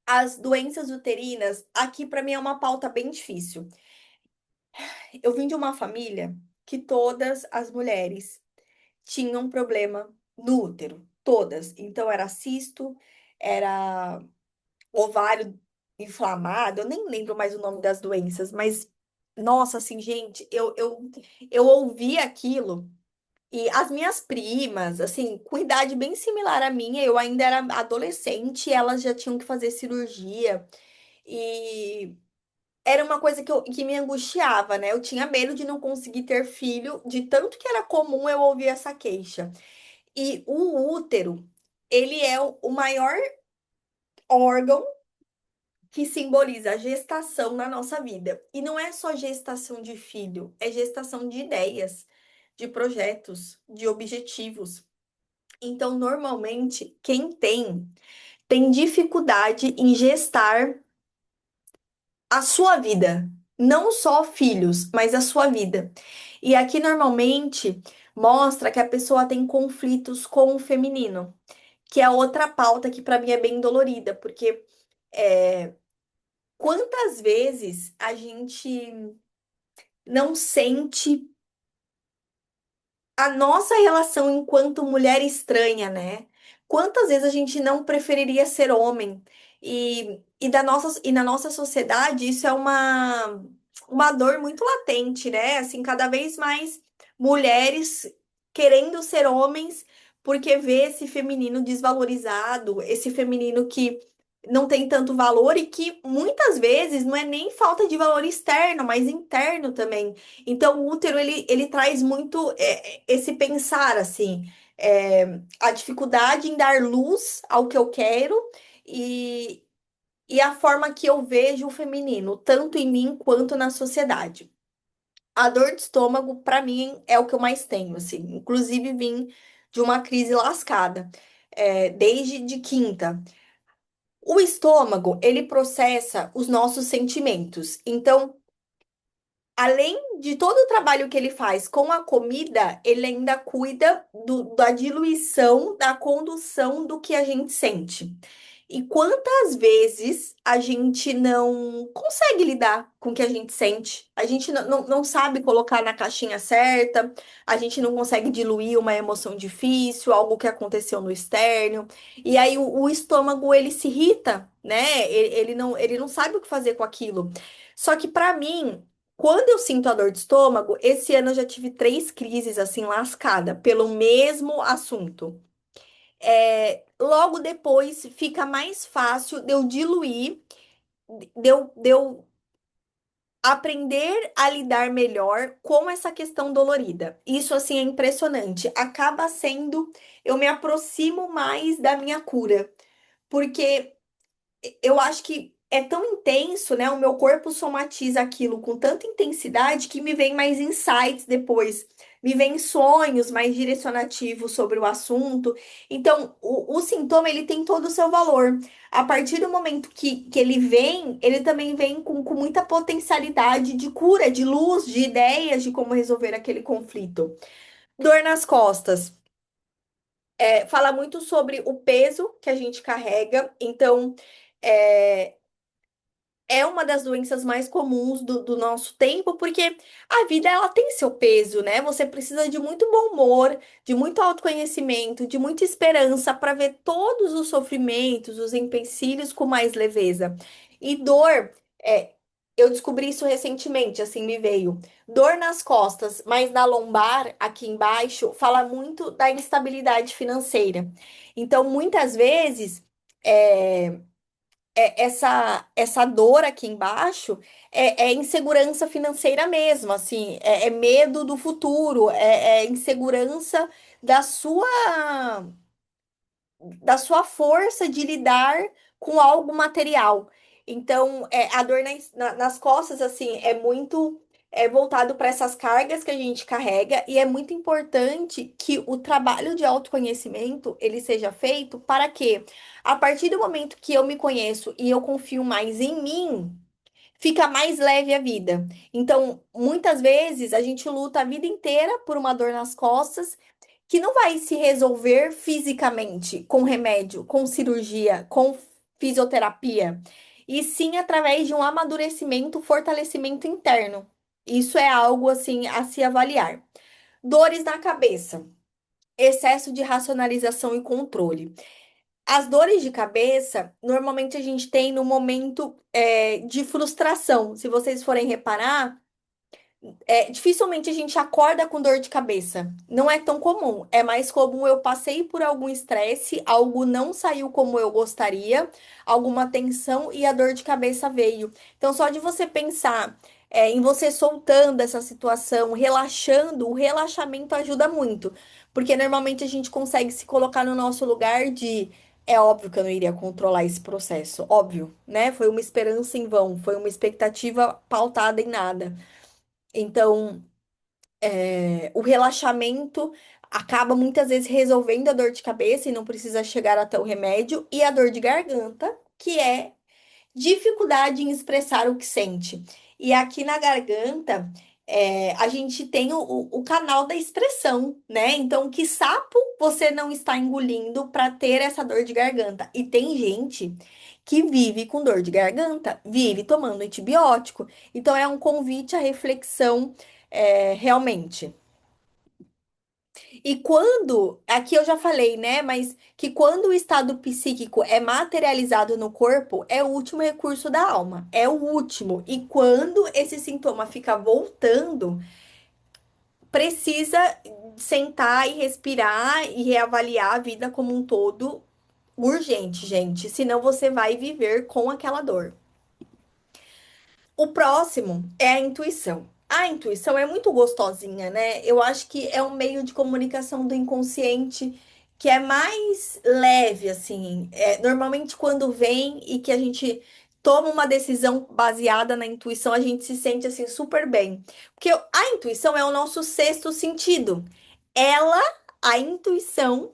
Speaker 1: As doenças uterinas, aqui para mim é uma pauta bem difícil. Eu vim de uma família que todas as mulheres tinham problema no útero, todas. Então, era cisto, era ovário inflamado, eu nem lembro mais o nome das doenças, mas nossa, assim, gente, eu ouvi aquilo e as minhas primas, assim, com idade bem similar à minha, eu ainda era adolescente, elas já tinham que fazer cirurgia e era uma coisa que me angustiava, né? Eu tinha medo de não conseguir ter filho, de tanto que era comum eu ouvir essa queixa. E o útero, ele é o maior órgão que simboliza a gestação na nossa vida. E não é só gestação de filho, é gestação de ideias, de projetos, de objetivos. Então, normalmente, quem tem dificuldade em gestar a sua vida, não só filhos, mas a sua vida. E aqui normalmente mostra que a pessoa tem conflitos com o feminino, que é outra pauta que para mim é bem dolorida, porque é, quantas vezes a gente não sente a nossa relação enquanto mulher estranha, né? Quantas vezes a gente não preferiria ser homem? E na nossa sociedade isso é uma dor muito latente, né? Assim, cada vez mais mulheres querendo ser homens porque vê esse feminino desvalorizado, esse feminino que não tem tanto valor e que muitas vezes não é nem falta de valor externo, mas interno também. Então, o útero, ele traz muito esse pensar, assim, a dificuldade em dar luz ao que eu quero e, e a forma que eu vejo o feminino, tanto em mim quanto na sociedade. A dor de estômago, para mim, é o que eu mais tenho, assim. Inclusive, vim de uma crise lascada, desde de quinta. O estômago, ele processa os nossos sentimentos. Então, além de todo o trabalho que ele faz com a comida, ele ainda cuida da diluição, da condução do que a gente sente. E quantas vezes a gente não consegue lidar com o que a gente sente? A gente não sabe colocar na caixinha certa, a gente não consegue diluir uma emoção difícil, algo que aconteceu no externo. E aí o estômago, ele se irrita, né? Ele não sabe o que fazer com aquilo. Só que para mim, quando eu sinto a dor de estômago, esse ano eu já tive 3 crises assim lascada pelo mesmo assunto. Logo depois fica mais fácil de eu diluir, de eu aprender a lidar melhor com essa questão dolorida. Isso, assim, é impressionante. Acaba sendo, eu me aproximo mais da minha cura, porque eu acho que é tão intenso, né? O meu corpo somatiza aquilo com tanta intensidade que me vem mais insights depois, me vem sonhos mais direcionativos sobre o assunto. Então, o sintoma, ele tem todo o seu valor. A partir do momento que ele vem, ele também vem com muita potencialidade de cura, de luz, de ideias de como resolver aquele conflito. Dor nas costas. Fala muito sobre o peso que a gente carrega. Então, é, é uma das doenças mais comuns do nosso tempo, porque a vida ela tem seu peso, né? Você precisa de muito bom humor, de muito autoconhecimento, de muita esperança para ver todos os sofrimentos, os empecilhos com mais leveza. E dor, é, eu descobri isso recentemente, assim me veio. Dor nas costas, mas na lombar, aqui embaixo, fala muito da instabilidade financeira. Então, muitas vezes. Essa dor aqui embaixo é insegurança financeira mesmo, assim, é medo do futuro, é insegurança da sua força de lidar com algo material. Então, a dor nas costas, assim, é muito voltado para essas cargas que a gente carrega e é muito importante que o trabalho de autoconhecimento ele seja feito para que, a partir do momento que eu me conheço e eu confio mais em mim, fica mais leve a vida. Então, muitas vezes a gente luta a vida inteira por uma dor nas costas que não vai se resolver fisicamente com remédio, com cirurgia, com fisioterapia, e sim através de um amadurecimento, fortalecimento interno. Isso é algo assim a se avaliar. Dores na cabeça, excesso de racionalização e controle. As dores de cabeça, normalmente a gente tem no momento de frustração. Se vocês forem reparar, dificilmente a gente acorda com dor de cabeça. Não é tão comum. É mais comum eu passei por algum estresse, algo não saiu como eu gostaria, alguma tensão e a dor de cabeça veio. Então, só de você pensar, em você soltando essa situação, relaxando, o relaxamento ajuda muito. Porque normalmente a gente consegue se colocar no nosso lugar de. É óbvio que eu não iria controlar esse processo, óbvio, né? Foi uma esperança em vão, foi uma expectativa pautada em nada. Então, o relaxamento acaba muitas vezes resolvendo a dor de cabeça e não precisa chegar até o remédio, e a dor de garganta, que é dificuldade em expressar o que sente. E aqui na garganta, a gente tem o canal da expressão, né? Então, que sapo você não está engolindo para ter essa dor de garganta? E tem gente que vive com dor de garganta, vive tomando antibiótico. Então, é um convite à reflexão, realmente. E quando, aqui eu já falei, né? Mas que quando o estado psíquico é materializado no corpo, é o último recurso da alma, é o último. E quando esse sintoma fica voltando, precisa sentar e respirar e reavaliar a vida como um todo, urgente, gente. Senão você vai viver com aquela dor. O próximo é a intuição. A intuição é muito gostosinha, né? Eu acho que é um meio de comunicação do inconsciente que é mais leve, assim. Normalmente, quando vem e que a gente toma uma decisão baseada na intuição, a gente se sente assim super bem. Porque a intuição é o nosso sexto sentido. Ela, a intuição,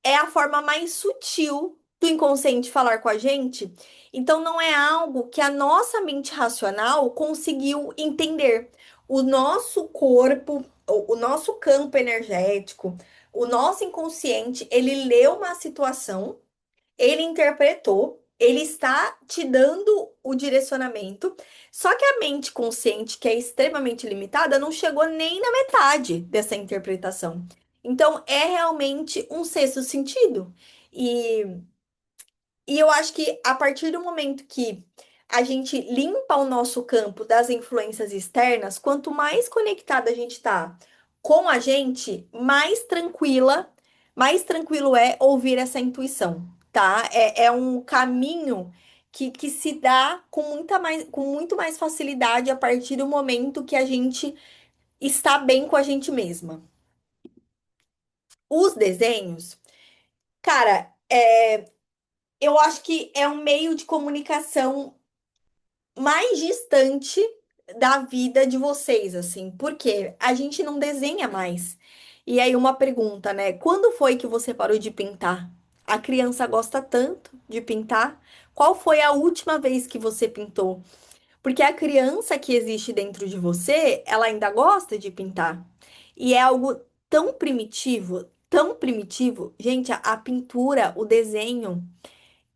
Speaker 1: é a forma mais sutil do inconsciente falar com a gente. Então, não é algo que a nossa mente racional conseguiu entender. O nosso corpo, o nosso campo energético, o nosso inconsciente, ele leu uma situação, ele interpretou, ele está te dando o direcionamento. Só que a mente consciente, que é extremamente limitada, não chegou nem na metade dessa interpretação. Então, é realmente um sexto sentido. E, e eu acho que a partir do momento que a gente limpa o nosso campo das influências externas, quanto mais conectada a gente tá com a gente, mais tranquilo é ouvir essa intuição, tá? É um caminho que se dá com muito mais facilidade a partir do momento que a gente está bem com a gente mesma. Os desenhos, cara, eu acho que é um meio de comunicação mais distante da vida de vocês, assim, porque a gente não desenha mais. E aí, uma pergunta, né? Quando foi que você parou de pintar? A criança gosta tanto de pintar? Qual foi a última vez que você pintou? Porque a criança que existe dentro de você, ela ainda gosta de pintar. E é algo tão primitivo, tão primitivo. Gente, a pintura, o desenho,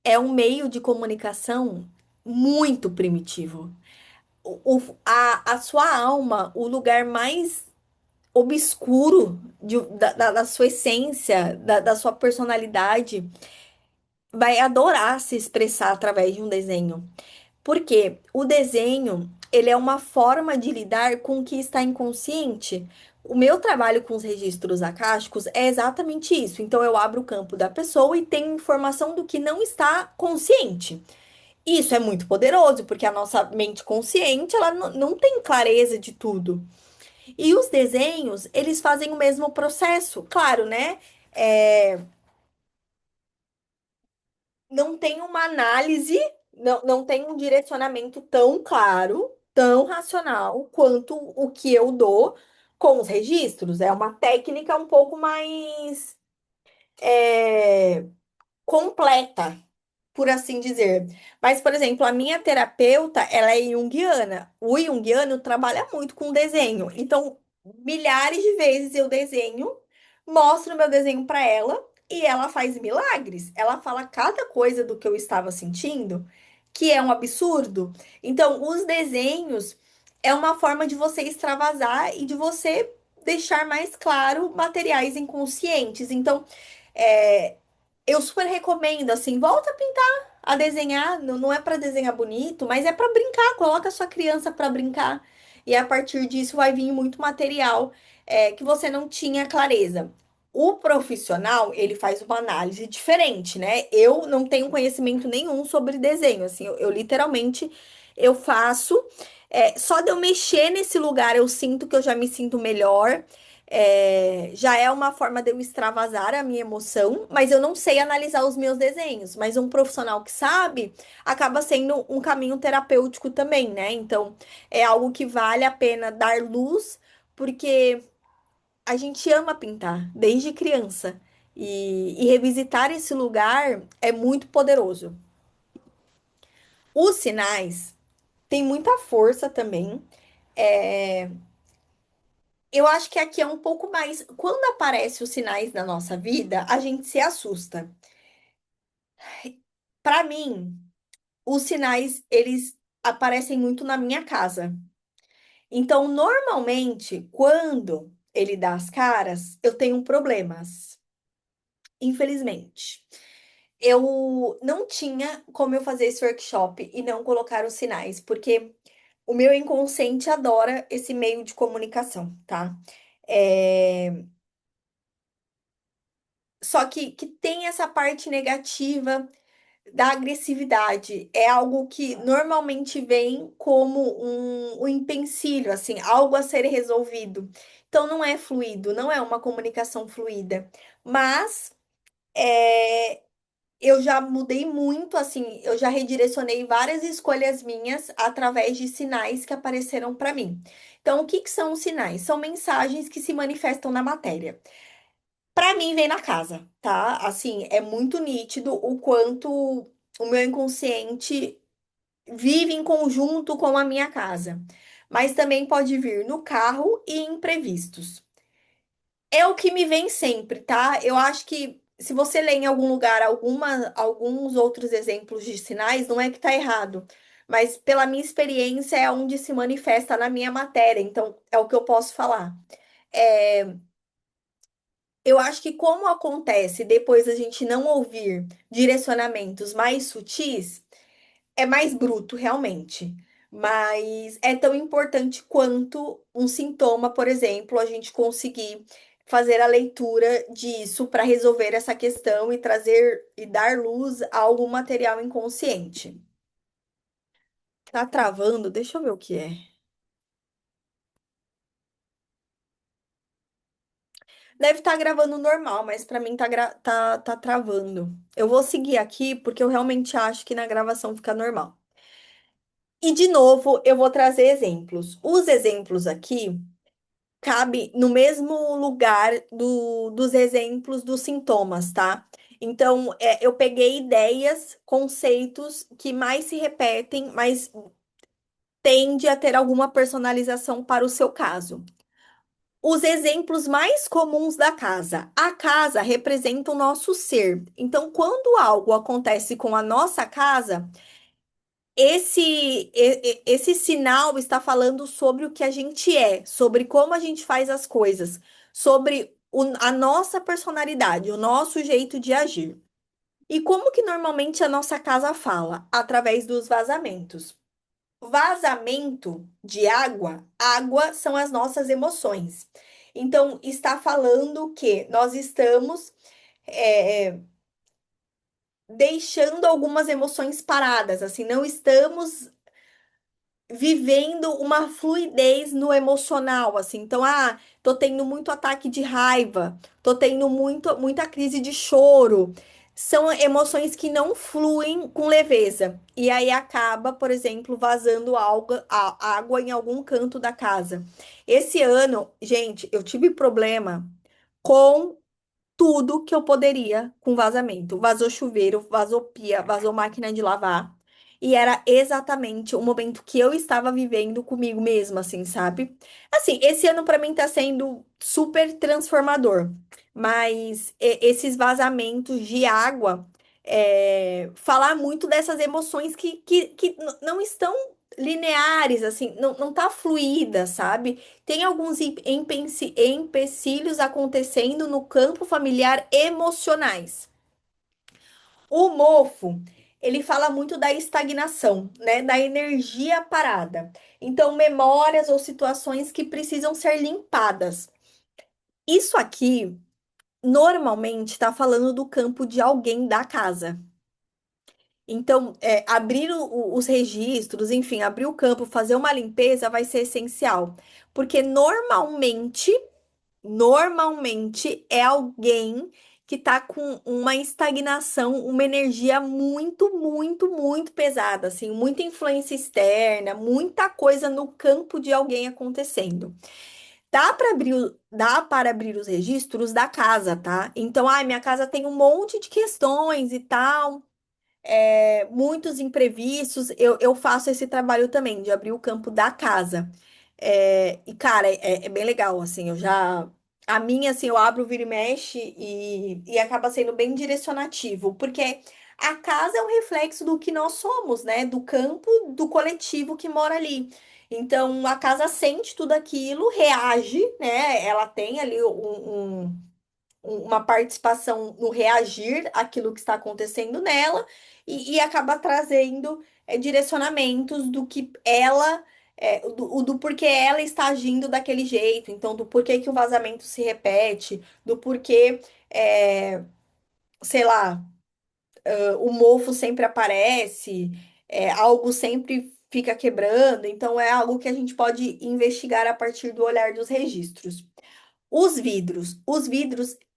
Speaker 1: é um meio de comunicação muito primitivo. A sua alma, o lugar mais obscuro da sua essência, da sua personalidade, vai adorar se expressar através de um desenho. Porque o desenho, ele é uma forma de lidar com o que está inconsciente. O meu trabalho com os registros akáshicos é exatamente isso. Então, eu abro o campo da pessoa e tenho informação do que não está consciente. Isso é muito poderoso, porque a nossa mente consciente, ela não tem clareza de tudo. E os desenhos, eles fazem o mesmo processo. Claro, né? É, não tem uma análise, não tem um direcionamento tão claro, tão racional quanto o que eu dou com os registros. É uma técnica um pouco mais é, completa, por assim dizer. Mas, por exemplo, a minha terapeuta, ela é junguiana. O junguiano trabalha muito com desenho. Então, milhares de vezes eu desenho, mostro meu desenho para ela e ela faz milagres. Ela fala cada coisa do que eu estava sentindo, que é um absurdo. Então, os desenhos é uma forma de você extravasar e de você deixar mais claro materiais inconscientes. Então, é, eu super recomendo, assim, volta a desenhar. Não é para desenhar bonito, mas é para brincar. Coloca a sua criança para brincar. E a partir disso vai vir muito material que você não tinha clareza. O profissional, ele faz uma análise diferente, né? Eu não tenho conhecimento nenhum sobre desenho, assim, eu literalmente eu faço. Só de eu mexer nesse lugar, eu sinto que eu já me sinto melhor. Já é uma forma de eu extravasar a minha emoção, mas eu não sei analisar os meus desenhos. Mas um profissional que sabe acaba sendo um caminho terapêutico também, né? Então, é algo que vale a pena dar luz, porque a gente ama pintar desde criança. E revisitar esse lugar é muito poderoso. Os sinais têm muita força também. É, Eu acho que aqui é um pouco mais. Quando aparecem os sinais na nossa vida, a gente se assusta. Para mim, os sinais, eles aparecem muito na minha casa. Então, normalmente, quando ele dá as caras, eu tenho problemas. Infelizmente. Eu não tinha como eu fazer esse workshop e não colocar os sinais, porque o meu inconsciente adora esse meio de comunicação, tá? É, Só que tem essa parte negativa da agressividade. É algo que normalmente vem como um empecilho, assim, algo a ser resolvido. Então não é fluido, não é uma comunicação fluida. Mas eu já mudei muito, assim, eu já redirecionei várias escolhas minhas através de sinais que apareceram para mim. Então, o que que são os sinais? São mensagens que se manifestam na matéria. Para mim, vem na casa, tá? Assim, é muito nítido o quanto o meu inconsciente vive em conjunto com a minha casa. Mas também pode vir no carro e imprevistos. É o que me vem sempre, tá? Eu acho que se você lê em algum lugar alguns outros exemplos de sinais, não é que tá errado. Mas pela minha experiência é onde se manifesta na minha matéria, então é o que eu posso falar. É, eu acho que como acontece depois a gente não ouvir direcionamentos mais sutis, é mais bruto, realmente. Mas é tão importante quanto um sintoma, por exemplo, a gente conseguir fazer a leitura disso para resolver essa questão e trazer e dar luz a algum material inconsciente. Tá travando? Deixa eu ver o que é. Deve estar gravando normal, mas pra mim tá travando. Eu vou seguir aqui porque eu realmente acho que na gravação fica normal. E de novo, eu vou trazer exemplos. Os exemplos aqui cabe no mesmo lugar dos exemplos dos sintomas, tá? Então, eu peguei ideias, conceitos que mais se repetem, mas tende a ter alguma personalização para o seu caso. Os exemplos mais comuns da casa. A casa representa o nosso ser. Então, quando algo acontece com a nossa casa, esse sinal está falando sobre o que a gente é, sobre como a gente faz as coisas, sobre a nossa personalidade, o nosso jeito de agir. E como que normalmente a nossa casa fala? Através dos vazamentos. Vazamento de água, água são as nossas emoções. Então, está falando que nós estamos deixando algumas emoções paradas, assim, não estamos vivendo uma fluidez no emocional, assim. Então, tô tendo muito ataque de raiva, tô tendo muita crise de choro. São emoções que não fluem com leveza. E aí acaba, por exemplo, vazando água em algum canto da casa. Esse ano, gente, eu tive problema com tudo que eu poderia com vazamento. Vazou chuveiro, vazou pia, vazou máquina de lavar. E era exatamente o momento que eu estava vivendo comigo mesma, assim, sabe? Assim, esse ano pra mim tá sendo super transformador, mas esses vazamentos de água, falar muito dessas emoções que não estão lineares, assim, não tá fluida, sabe? Tem alguns empecilhos acontecendo no campo familiar emocionais. O mofo, ele fala muito da estagnação, né? Da energia parada. Então, memórias ou situações que precisam ser limpadas. Isso aqui, normalmente, está falando do campo de alguém da casa. Então, abrir os registros, enfim, abrir o campo, fazer uma limpeza vai ser essencial. Porque normalmente é alguém que tá com uma estagnação, uma energia muito pesada, assim, muita influência externa, muita coisa no campo de alguém acontecendo. Dá para abrir os registros da casa, tá? Então, minha casa tem um monte de questões e tal, muitos imprevistos. Eu faço esse trabalho também, de abrir o campo da casa. E, cara, é bem legal, assim, eu já... A minha, assim, eu abro, vira e mexe e acaba sendo bem direcionativo, porque a casa é um reflexo do que nós somos, né? Do campo, do coletivo que mora ali. Então, a casa sente tudo aquilo, reage, né? Ela tem ali uma participação no reagir àquilo que está acontecendo nela e acaba trazendo direcionamentos do que ela, do porquê ela está agindo daquele jeito, então do porquê que o vazamento se repete, do porquê, sei lá, o mofo sempre aparece, algo sempre fica quebrando, então é algo que a gente pode investigar a partir do olhar dos registros. Os vidros,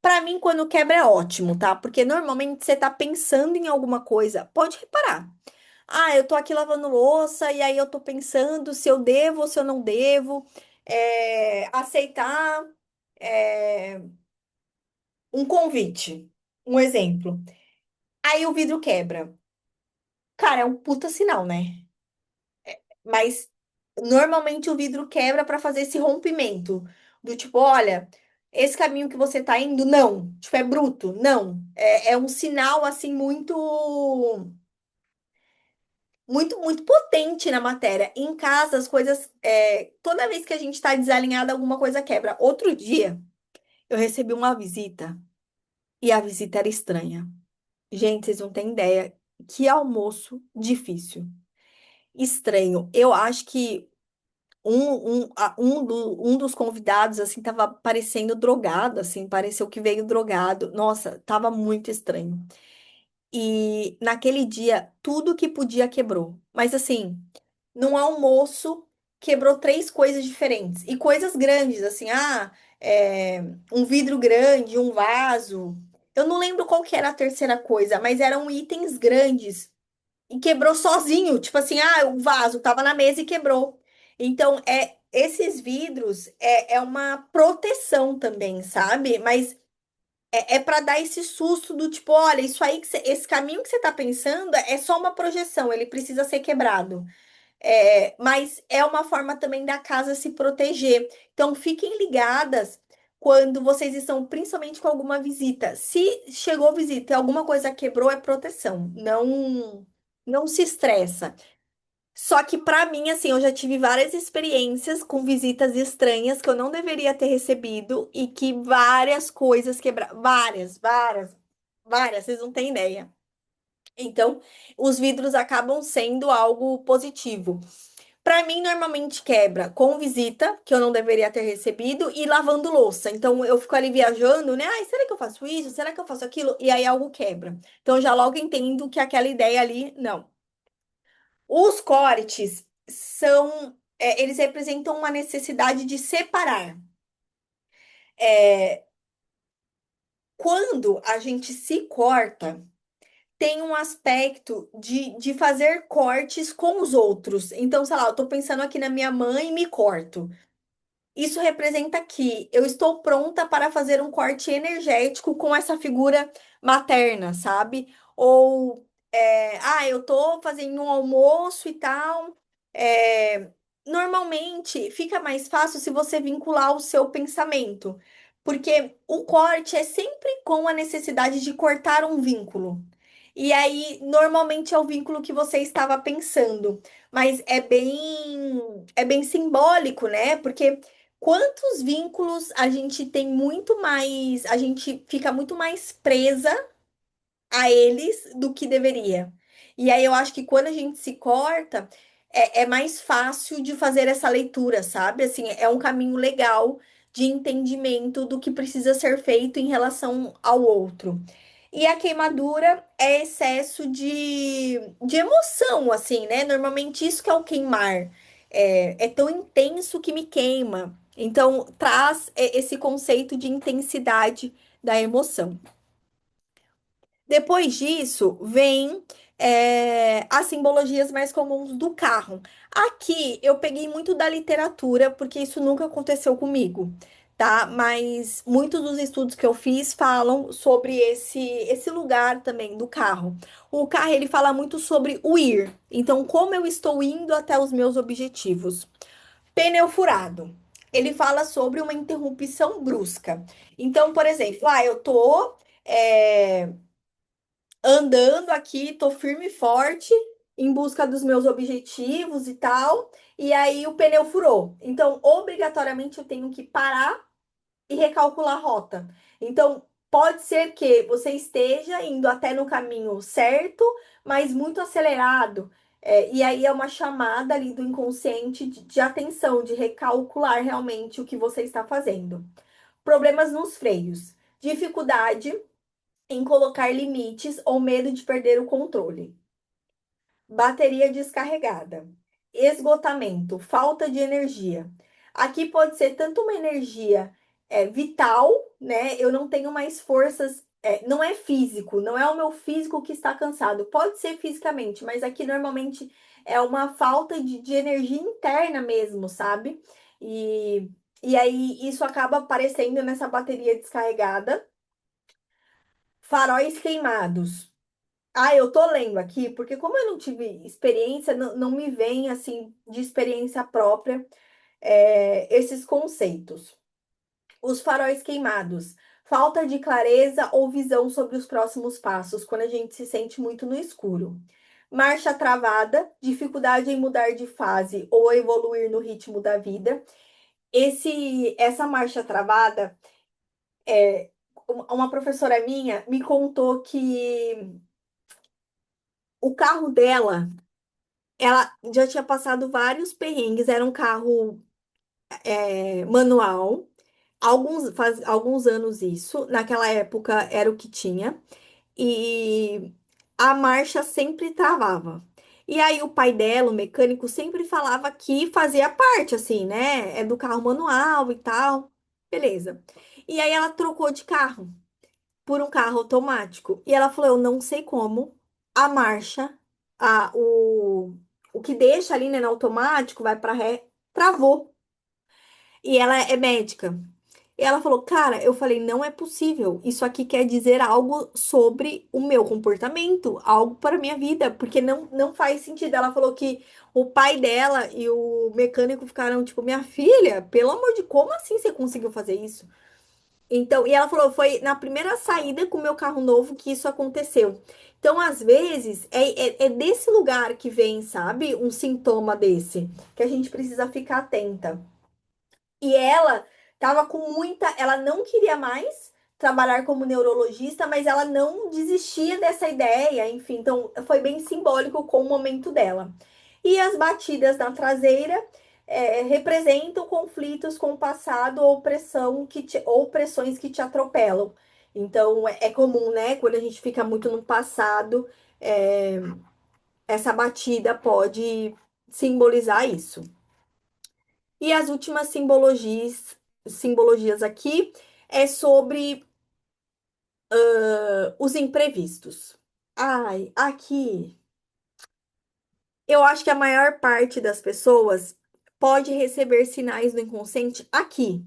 Speaker 1: para mim, quando quebra é ótimo, tá? Porque normalmente você tá pensando em alguma coisa. Pode reparar. Eu tô aqui lavando louça e aí eu tô pensando se eu devo ou se eu não devo aceitar é, um convite. Um exemplo. Aí o vidro quebra. Cara, é um puta sinal, né? Mas normalmente o vidro quebra para fazer esse rompimento. Do tipo, olha, esse caminho que você tá indo, não. Tipo, é bruto, não. É um sinal, assim, muito potente na matéria. Em casa, as coisas. Toda vez que a gente tá desalinhada, alguma coisa quebra. Outro dia, eu recebi uma visita e a visita era estranha. Gente, vocês não têm ideia. Que almoço difícil. Estranho. Eu acho que um dos convidados, assim, tava parecendo drogado, assim, pareceu que veio drogado. Nossa, tava muito estranho. E naquele dia, tudo que podia quebrou. Mas assim, num almoço, quebrou três coisas diferentes. E coisas grandes, assim, um vidro grande, um vaso. Eu não lembro qual que era a terceira coisa, mas eram itens grandes. E quebrou sozinho. Tipo assim, o vaso tava na mesa e quebrou. Então, esses vidros é uma proteção também, sabe? Mas é para dar esse susto do tipo, olha, isso aí, esse caminho que você tá pensando é só uma projeção, ele precisa ser quebrado. Mas é uma forma também da casa se proteger. Então, fiquem ligadas quando vocês estão, principalmente com alguma visita. Se chegou visita e alguma coisa quebrou, é proteção. Não, não se estressa. Só que para mim, assim, eu já tive várias experiências com visitas estranhas que eu não deveria ter recebido e que várias coisas quebraram. Várias, várias, várias, vocês não têm ideia. Então, os vidros acabam sendo algo positivo. Para mim, normalmente quebra com visita, que eu não deveria ter recebido, e lavando louça. Então, eu fico ali viajando, né? Ai, será que eu faço isso? Será que eu faço aquilo? E aí algo quebra. Então, eu já logo entendo que aquela ideia ali, não. Os cortes eles representam uma necessidade de separar. É, quando a gente se corta, tem um aspecto de fazer cortes com os outros. Então, sei lá, eu tô pensando aqui na minha mãe e me corto. Isso representa que eu estou pronta para fazer um corte energético com essa figura materna, sabe? Ou, eu tô fazendo um almoço e tal. É, normalmente fica mais fácil se você vincular o seu pensamento, porque o corte é sempre com a necessidade de cortar um vínculo. E aí, normalmente é o vínculo que você estava pensando, mas é bem simbólico, né? Porque quantos vínculos a gente tem muito mais, a gente fica muito mais presa a eles do que deveria. E aí eu acho que quando a gente se corta, é mais fácil de fazer essa leitura, sabe? Assim, é um caminho legal de entendimento do que precisa ser feito em relação ao outro. E a queimadura é excesso de emoção, assim, né? Normalmente isso que é o queimar. É tão intenso que me queima. Então, traz esse conceito de intensidade da emoção. Depois disso, vem as simbologias mais comuns do carro. Aqui eu peguei muito da literatura, porque isso nunca aconteceu comigo, tá? Mas muitos dos estudos que eu fiz falam sobre esse lugar também do carro. O carro, ele fala muito sobre o ir. Então, como eu estou indo até os meus objetivos. Pneu furado. Ele fala sobre uma interrupção brusca. Então, por exemplo, eu tô. é, andando aqui, tô firme e forte em busca dos meus objetivos e tal, e aí o pneu furou. Então, obrigatoriamente eu tenho que parar e recalcular a rota. Então, pode ser que você esteja indo até no caminho certo, mas muito acelerado. E aí é uma chamada ali do inconsciente de atenção, de recalcular realmente o que você está fazendo. Problemas nos freios. Dificuldade em colocar limites ou medo de perder o controle. Bateria descarregada. Esgotamento, falta de energia. Aqui pode ser tanto uma energia vital, né? Eu não tenho mais forças, não é físico, não é o meu físico que está cansado. Pode ser fisicamente, mas aqui normalmente é uma falta de energia interna mesmo, sabe? E, e aí isso acaba aparecendo nessa bateria descarregada. Faróis queimados. Eu tô lendo aqui, porque como eu não tive experiência, não me vem assim de experiência própria esses conceitos. Os faróis queimados, falta de clareza ou visão sobre os próximos passos, quando a gente se sente muito no escuro. Marcha travada, dificuldade em mudar de fase ou evoluir no ritmo da vida. Essa marcha travada, uma professora minha me contou que o carro dela, ela já tinha passado vários perrengues, era um carro manual, faz alguns anos isso, naquela época era o que tinha, e a marcha sempre travava. E aí o pai dela, o mecânico, sempre falava que fazia parte, assim, né? É do carro manual e tal. Beleza. E aí ela trocou de carro por um carro automático. E ela falou: eu não sei como a marcha, a, o que deixa ali, né, no automático, vai para ré, travou. E ela é médica. E ela falou: cara, eu falei, não é possível. Isso aqui quer dizer algo sobre o meu comportamento, algo para a minha vida, porque não faz sentido. Ela falou que o pai dela e o mecânico ficaram tipo: minha filha, pelo amor de como assim você conseguiu fazer isso? Então, e ela falou: foi na primeira saída com o meu carro novo que isso aconteceu. Então, às vezes, é desse lugar que vem, sabe, um sintoma desse, que a gente precisa ficar atenta. E ela tava com muita, ela não queria mais trabalhar como neurologista, mas ela não desistia dessa ideia, enfim, então foi bem simbólico com o momento dela. E as batidas na traseira representam conflitos com o passado ou pressão ou pressões que te atropelam. Então é comum, né? Quando a gente fica muito no passado, é, essa batida pode simbolizar isso. E as últimas simbologias aqui é sobre os imprevistos. Ai, aqui eu acho que a maior parte das pessoas pode receber sinais do inconsciente aqui.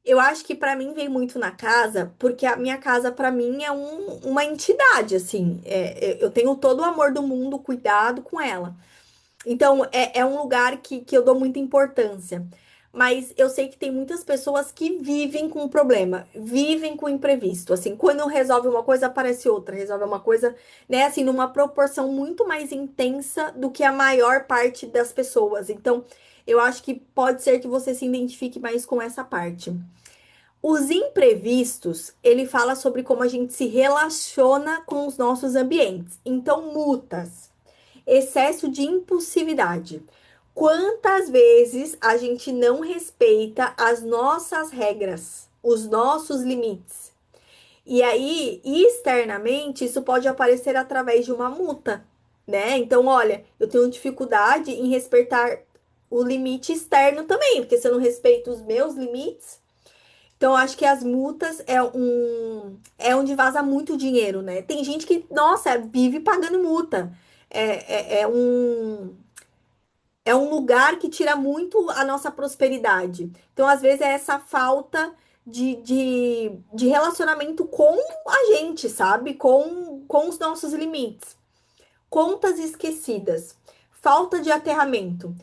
Speaker 1: Eu acho que para mim vem muito na casa, porque a minha casa para mim é uma entidade, assim. Eu tenho todo o amor do mundo, cuidado com ela. Então, é um lugar que eu dou muita importância. Mas eu sei que tem muitas pessoas que vivem com o problema, vivem com o imprevisto. Assim, quando resolve uma coisa, aparece outra, resolve uma coisa, né, assim, numa proporção muito mais intensa do que a maior parte das pessoas. Então, eu acho que pode ser que você se identifique mais com essa parte. Os imprevistos, ele fala sobre como a gente se relaciona com os nossos ambientes. Então, mutas. Excesso de impulsividade. Quantas vezes a gente não respeita as nossas regras, os nossos limites? E aí, externamente, isso pode aparecer através de uma multa, né? Então, olha, eu tenho dificuldade em respeitar o limite externo também, porque se eu não respeito os meus limites, então, eu acho que as multas é onde vaza muito dinheiro, né? Tem gente que, nossa, vive pagando multa. É um lugar que tira muito a nossa prosperidade. Então, às vezes, é essa falta de relacionamento com a gente, sabe? Com os nossos limites. Contas esquecidas. Falta de aterramento.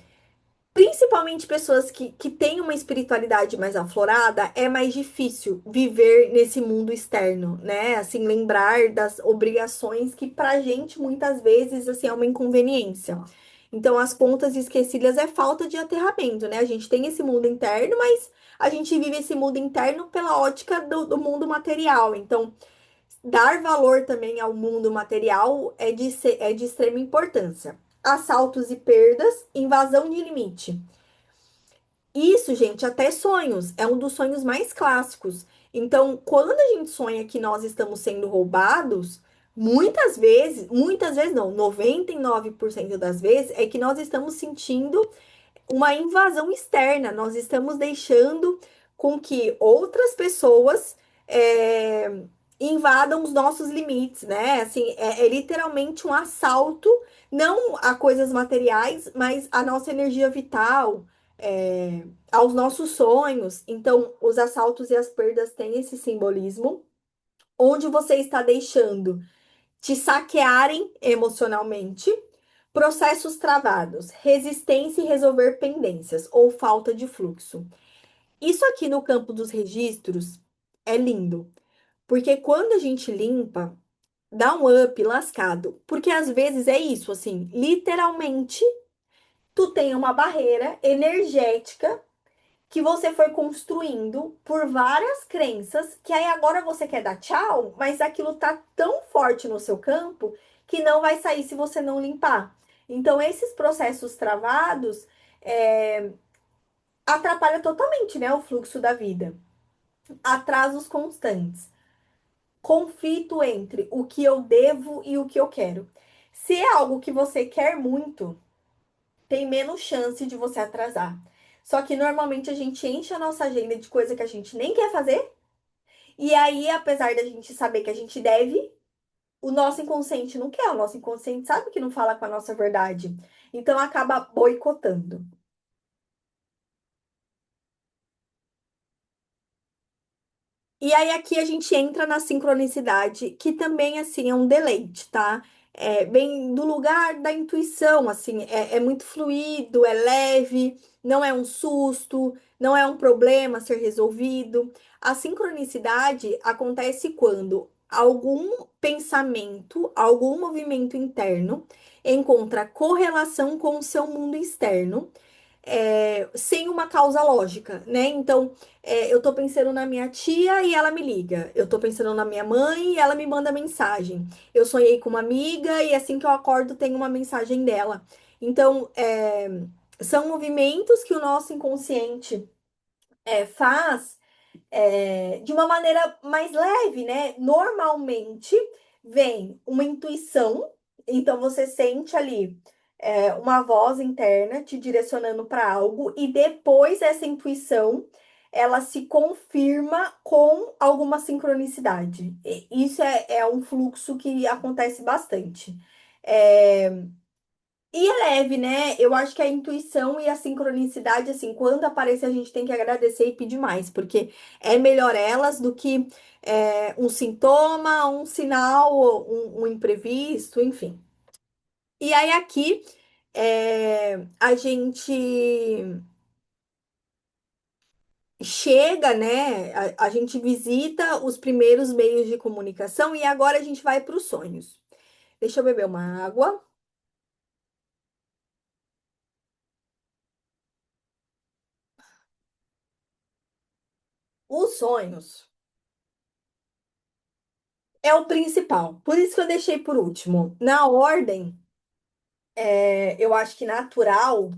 Speaker 1: Principalmente pessoas que têm uma espiritualidade mais aflorada, é mais difícil viver nesse mundo externo, né? Assim, lembrar das obrigações que pra gente muitas vezes assim é uma inconveniência. Então, as contas esquecidas é falta de aterramento, né? A gente tem esse mundo interno, mas a gente vive esse mundo interno pela ótica do mundo material. Então, dar valor também ao mundo material é de extrema importância. Assaltos e perdas, invasão de limite. Isso, gente, até sonhos, é um dos sonhos mais clássicos. Então, quando a gente sonha que nós estamos sendo roubados, muitas vezes não, 99% das vezes, é que nós estamos sentindo uma invasão externa. Nós estamos deixando com que outras pessoas é, invadam os nossos limites, né? Assim, é literalmente um assalto, não a coisas materiais, mas a nossa energia vital, aos nossos sonhos. Então, os assaltos e as perdas têm esse simbolismo, onde você está deixando te saquearem emocionalmente. Processos travados, resistência e resolver pendências ou falta de fluxo. Isso aqui no campo dos registros é lindo, porque quando a gente limpa, dá um up lascado, porque às vezes é isso, assim, literalmente tu tem uma barreira energética que você foi construindo por várias crenças, que aí agora você quer dar tchau, mas aquilo tá tão forte no seu campo que não vai sair se você não limpar. Então, esses processos travados atrapalham totalmente, né, o fluxo da vida. Atrasos constantes. Conflito entre o que eu devo e o que eu quero. Se é algo que você quer muito, tem menos chance de você atrasar. Só que normalmente a gente enche a nossa agenda de coisa que a gente nem quer fazer. E aí, apesar da gente saber que a gente deve, o nosso inconsciente não quer. O nosso inconsciente sabe que não fala com a nossa verdade. Então acaba boicotando. E aí aqui a gente entra na sincronicidade, que também assim é um deleite, tá? É bem do lugar da intuição, assim, é muito fluido, é leve, não é um susto, não é um problema a ser resolvido. A sincronicidade acontece quando algum pensamento, algum movimento interno encontra correlação com o seu mundo externo sem uma causa lógica, né? Então, eu tô pensando na minha tia e ela me liga. Eu tô pensando na minha mãe e ela me manda mensagem. Eu sonhei com uma amiga e assim que eu acordo tem uma mensagem dela. Então, são movimentos que o nosso inconsciente faz de uma maneira mais leve, né? Normalmente vem uma intuição, então você sente ali uma voz interna te direcionando para algo, e depois essa intuição ela se confirma com alguma sincronicidade. Isso é um fluxo que acontece bastante. É, e é leve, né? Eu acho que a intuição e a sincronicidade, assim, quando aparece, a gente tem que agradecer e pedir mais, porque é melhor elas do que um sintoma, um sinal, um imprevisto, enfim. E aí aqui a gente chega, né? A gente visita os primeiros meios de comunicação e agora a gente vai para os sonhos. Deixa eu beber uma água. Os sonhos é o principal. Por isso que eu deixei por último. Na ordem, eu acho que natural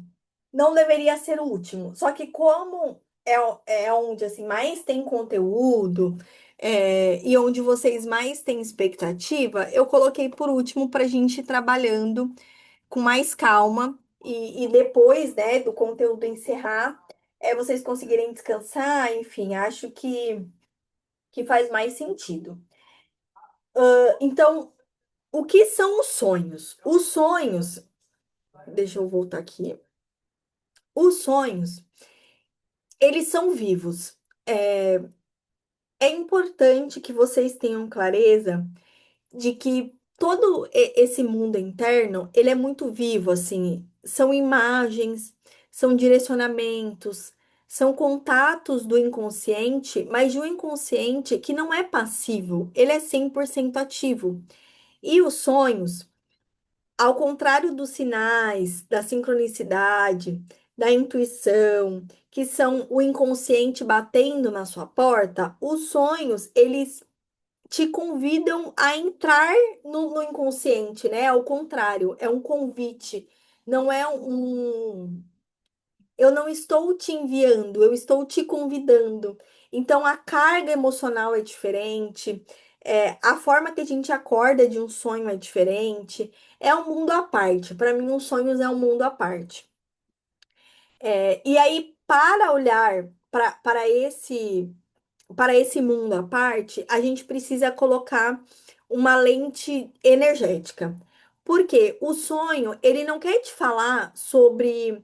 Speaker 1: não deveria ser o último. Só que como é onde assim mais tem conteúdo e onde vocês mais têm expectativa, eu coloquei por último para a gente ir trabalhando com mais calma e depois, né, do conteúdo encerrar, vocês conseguirem descansar, enfim, acho que faz mais sentido. Então, o que são os sonhos? Os sonhos, deixa eu voltar aqui. Os sonhos, eles são vivos. É, é importante que vocês tenham clareza de que todo esse mundo interno, ele é muito vivo, assim. São imagens, são direcionamentos, são contatos do inconsciente, mas de um inconsciente que não é passivo, ele é 100% ativo. E os sonhos, ao contrário dos sinais, da sincronicidade, da intuição, que são o inconsciente batendo na sua porta, os sonhos, eles te convidam a entrar no inconsciente, né? Ao contrário, é um convite, não é eu não estou te enviando, eu estou te convidando. Então a carga emocional é diferente, a forma que a gente acorda de um sonho é diferente, é um mundo à parte. Para mim, os sonhos é um mundo à parte. E aí, para olhar para esse mundo à parte, a gente precisa colocar uma lente energética. Porque o sonho, ele não quer te falar sobre.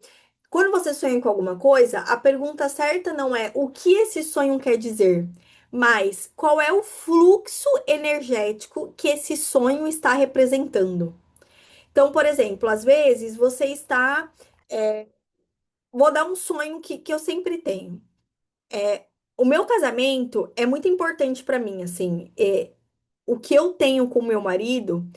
Speaker 1: Quando você sonha com alguma coisa, a pergunta certa não é o que esse sonho quer dizer, mas qual é o fluxo energético que esse sonho está representando. Então, por exemplo, às vezes você está. Vou dar um sonho que eu sempre tenho. O meu casamento é muito importante para mim, assim. O que eu tenho com o meu marido,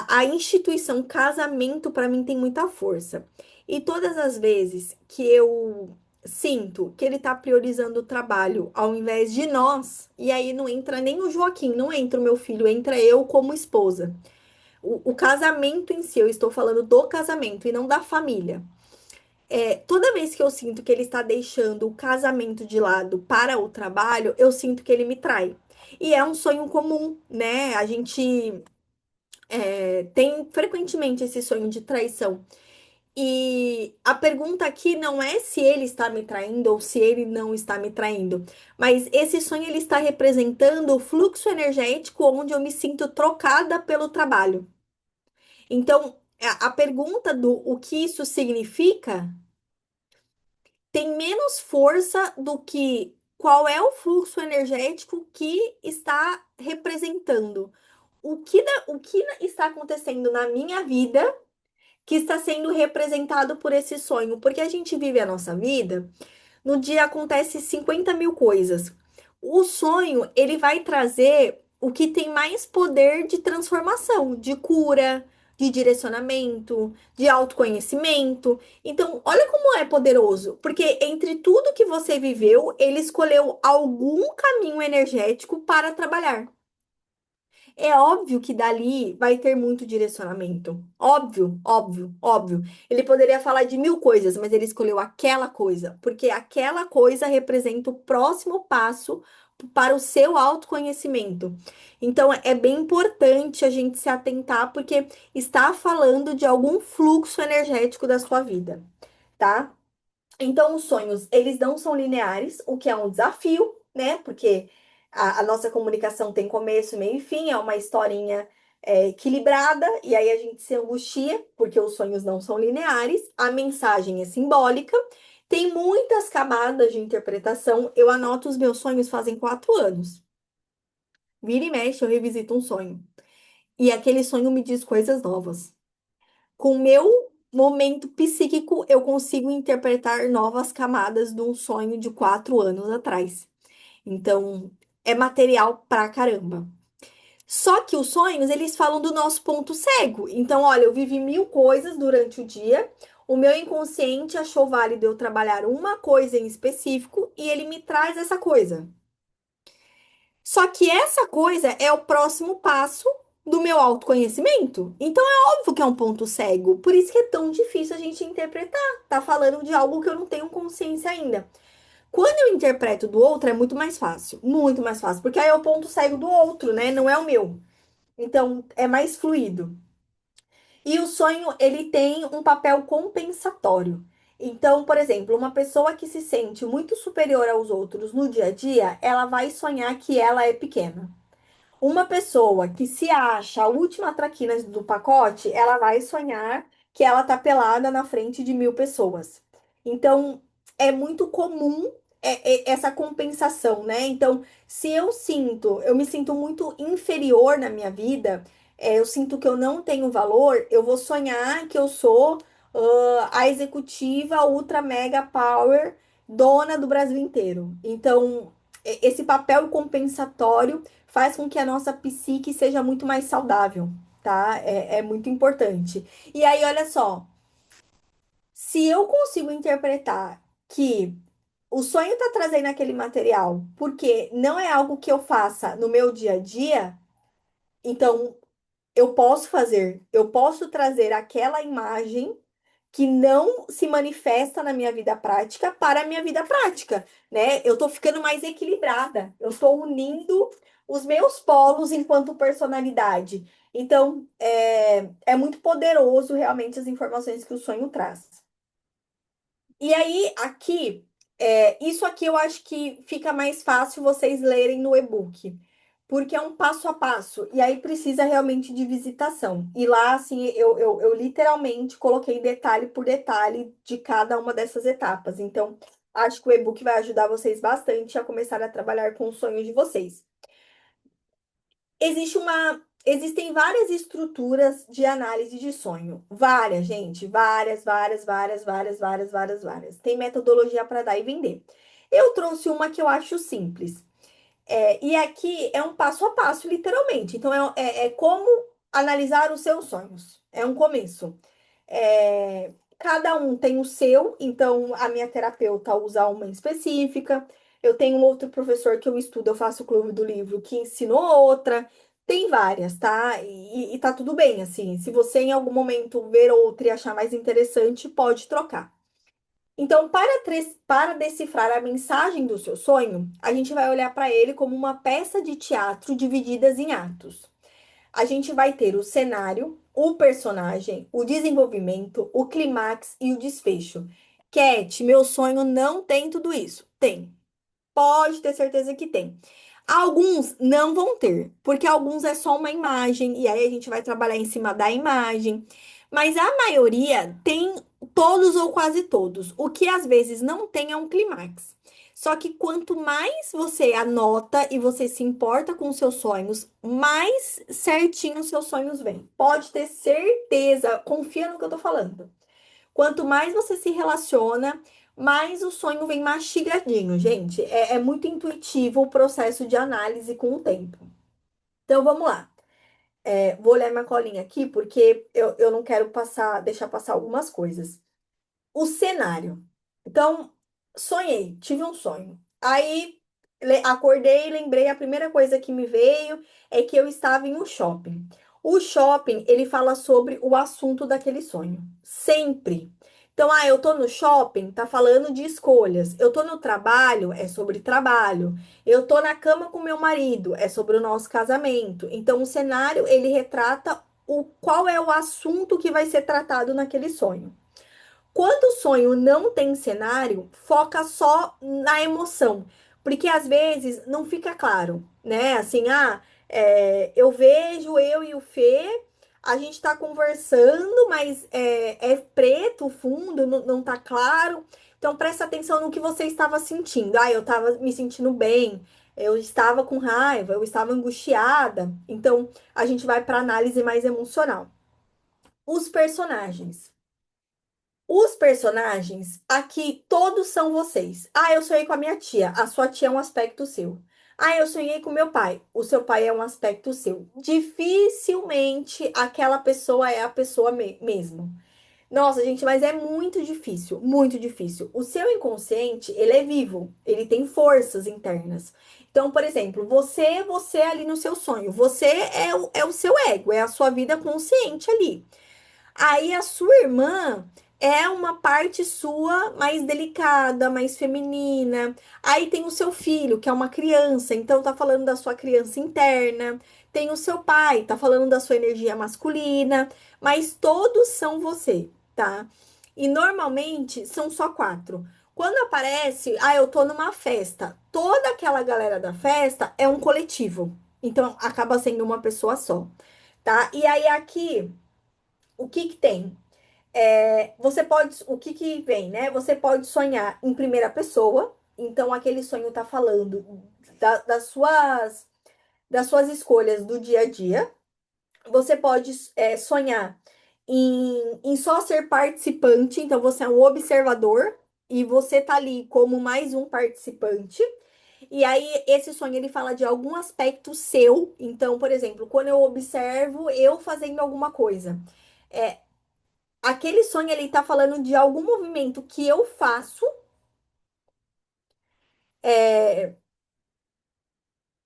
Speaker 1: a instituição casamento para mim tem muita força. E todas as vezes que eu sinto que ele tá priorizando o trabalho ao invés de nós, e aí não entra nem o Joaquim, não entra o meu filho, entra eu como esposa. O casamento em si, eu estou falando do casamento e não da família. Toda vez que eu sinto que ele está deixando o casamento de lado para o trabalho, eu sinto que ele me trai. E é um sonho comum, né? A gente tem frequentemente esse sonho de traição. E a pergunta aqui não é se ele está me traindo ou se ele não está me traindo, mas esse sonho ele está representando o fluxo energético onde eu me sinto trocada pelo trabalho. Então, a pergunta do o que isso significa tem menos força do que qual é o fluxo energético que está representando. O que está acontecendo na minha vida que está sendo representado por esse sonho? Porque a gente vive a nossa vida, no dia acontece 50 mil coisas. O sonho, ele vai trazer o que tem mais poder de transformação, de cura, de direcionamento, de autoconhecimento. Então, olha como é poderoso, porque entre tudo que você viveu, ele escolheu algum caminho energético para trabalhar. É óbvio que dali vai ter muito direcionamento. Óbvio, óbvio, óbvio. Ele poderia falar de mil coisas, mas ele escolheu aquela coisa, porque aquela coisa representa o próximo passo para o seu autoconhecimento. Então, é bem importante a gente se atentar, porque está falando de algum fluxo energético da sua vida, tá? Então, os sonhos, eles não são lineares, o que é um desafio, né? Porque a nossa comunicação tem começo, meio e fim, é uma historinha equilibrada, e aí a gente se angustia, porque os sonhos não são lineares, a mensagem é simbólica, tem muitas camadas de interpretação. Eu anoto os meus sonhos fazem 4 anos. Vira e mexe, eu revisito um sonho. E aquele sonho me diz coisas novas. Com o meu momento psíquico, eu consigo interpretar novas camadas de um sonho de 4 anos atrás. Então, é material pra caramba. Só que os sonhos, eles falam do nosso ponto cego. Então, olha, eu vivi mil coisas durante o dia. O meu inconsciente achou válido eu trabalhar uma coisa em específico e ele me traz essa coisa. Só que essa coisa é o próximo passo do meu autoconhecimento. Então é óbvio que é um ponto cego. Por isso que é tão difícil a gente interpretar. Tá falando de algo que eu não tenho consciência ainda. Quando eu interpreto do outro, é muito mais fácil, porque aí é o ponto cego do outro, né? Não é o meu. Então é mais fluido. E o sonho, ele tem um papel compensatório. Então, por exemplo, uma pessoa que se sente muito superior aos outros no dia a dia, ela vai sonhar que ela é pequena. Uma pessoa que se acha a última traquina do pacote, ela vai sonhar que ela tá pelada na frente de mil pessoas. Então, é muito comum essa compensação, né? Então, se eu me sinto muito inferior na minha vida, eu sinto que eu não tenho valor, eu vou sonhar que eu sou a executiva ultra mega power dona do Brasil inteiro. Então, esse papel compensatório faz com que a nossa psique seja muito mais saudável, tá? É muito importante. E aí, olha só, se eu consigo interpretar que o sonho tá trazendo aquele material porque não é algo que eu faça no meu dia a dia, então eu posso trazer aquela imagem que não se manifesta na minha vida prática para a minha vida prática, né? Eu tô ficando mais equilibrada, eu tô unindo os meus polos enquanto personalidade. Então, é muito poderoso realmente as informações que o sonho traz. E aí, aqui, isso aqui eu acho que fica mais fácil vocês lerem no e-book, porque é um passo a passo, e aí precisa realmente de visitação. E lá, assim, eu literalmente coloquei detalhe por detalhe de cada uma dessas etapas. Então, acho que o e-book vai ajudar vocês bastante a começar a trabalhar com os sonhos de vocês. Existem várias estruturas de análise de sonho. Várias, gente. Várias, várias, várias, várias, várias, várias, várias. Tem metodologia para dar e vender. Eu trouxe uma que eu acho simples. E aqui é um passo a passo, literalmente. Então, como analisar os seus sonhos. É um começo. Cada um tem o seu, então a minha terapeuta usa uma específica. Eu tenho um outro professor que eu estudo, eu faço o clube do livro, que ensinou outra. Tem várias, tá? E tá tudo bem, assim. Se você em algum momento ver outra e achar mais interessante, pode trocar. Então, para decifrar a mensagem do seu sonho, a gente vai olhar para ele como uma peça de teatro divididas em atos. A gente vai ter o cenário, o personagem, o desenvolvimento, o clímax e o desfecho. Cat, meu sonho não tem tudo isso. Tem. Pode ter certeza que tem. Alguns não vão ter, porque alguns é só uma imagem, e aí a gente vai trabalhar em cima da imagem. Mas a maioria tem todos ou quase todos. O que às vezes não tem é um clímax. Só que quanto mais você anota e você se importa com os seus sonhos, mais certinho os seus sonhos vêm. Pode ter certeza, confia no que eu tô falando. Quanto mais você se relaciona, mais o sonho vem mastigadinho, gente. É muito intuitivo o processo de análise com o tempo. Então vamos lá. Vou olhar minha colinha aqui porque eu não quero deixar passar algumas coisas. O cenário. Então, sonhei, tive um sonho. Aí acordei e lembrei, a primeira coisa que me veio é que eu estava em um shopping. O shopping, ele fala sobre o assunto daquele sonho, sempre. Então, eu tô no shopping, tá falando de escolhas. Eu tô no trabalho, é sobre trabalho. Eu tô na cama com meu marido, é sobre o nosso casamento. Então, o cenário, ele retrata qual é o assunto que vai ser tratado naquele sonho. Quando o sonho não tem cenário, foca só na emoção, porque às vezes não fica claro, né? Assim, eu vejo eu e o Fê, a gente tá conversando, mas é preto o fundo, não tá claro. Então presta atenção no que você estava sentindo. Eu estava me sentindo bem, eu estava com raiva, eu estava angustiada. Então a gente vai para análise mais emocional. Os personagens. Os personagens aqui, todos são vocês. Eu sonhei com a minha tia. A sua tia é um aspecto seu. Eu sonhei com meu pai. O seu pai é um aspecto seu. Dificilmente aquela pessoa é a pessoa mesmo. Nossa, gente, mas é muito difícil, muito difícil. O seu inconsciente, ele é vivo, ele tem forças internas. Então, por exemplo, você ali no seu sonho, você é o seu ego, é a sua vida consciente ali. Aí a sua irmã é uma parte sua mais delicada, mais feminina. Aí tem o seu filho, que é uma criança, então tá falando da sua criança interna. Tem o seu pai, tá falando da sua energia masculina, mas todos são você, tá? E normalmente são só quatro. Quando aparece, eu tô numa festa, toda aquela galera da festa é um coletivo. Então acaba sendo uma pessoa só, tá? E aí aqui, o que que tem? O que que vem, né? Você pode sonhar em primeira pessoa, então aquele sonho tá falando das suas escolhas do dia a dia. Você pode sonhar em só ser participante, então você é um observador e você tá ali como mais um participante. E aí, esse sonho ele fala de algum aspecto seu. Então, por exemplo, quando eu observo eu fazendo alguma coisa. É, Aquele sonho ele tá falando de algum movimento que eu faço é,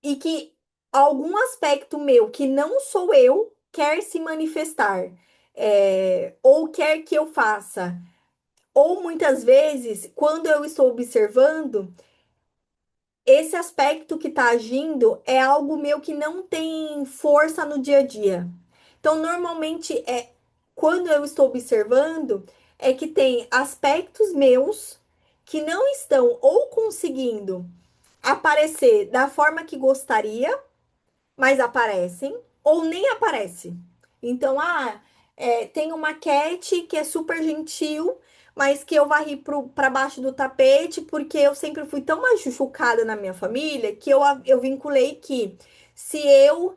Speaker 1: e que algum aspecto meu que não sou eu quer se manifestar, ou quer que eu faça. Ou muitas vezes, quando eu estou observando, esse aspecto que está agindo é algo meu que não tem força no dia a dia. Então, normalmente, quando eu estou observando, é que tem aspectos meus que não estão ou conseguindo aparecer da forma que gostaria, mas aparecem ou nem aparece. Então, tem uma Cat que é super gentil, mas que eu varri para baixo do tapete porque eu sempre fui tão machucada na minha família que eu vinculei que se eu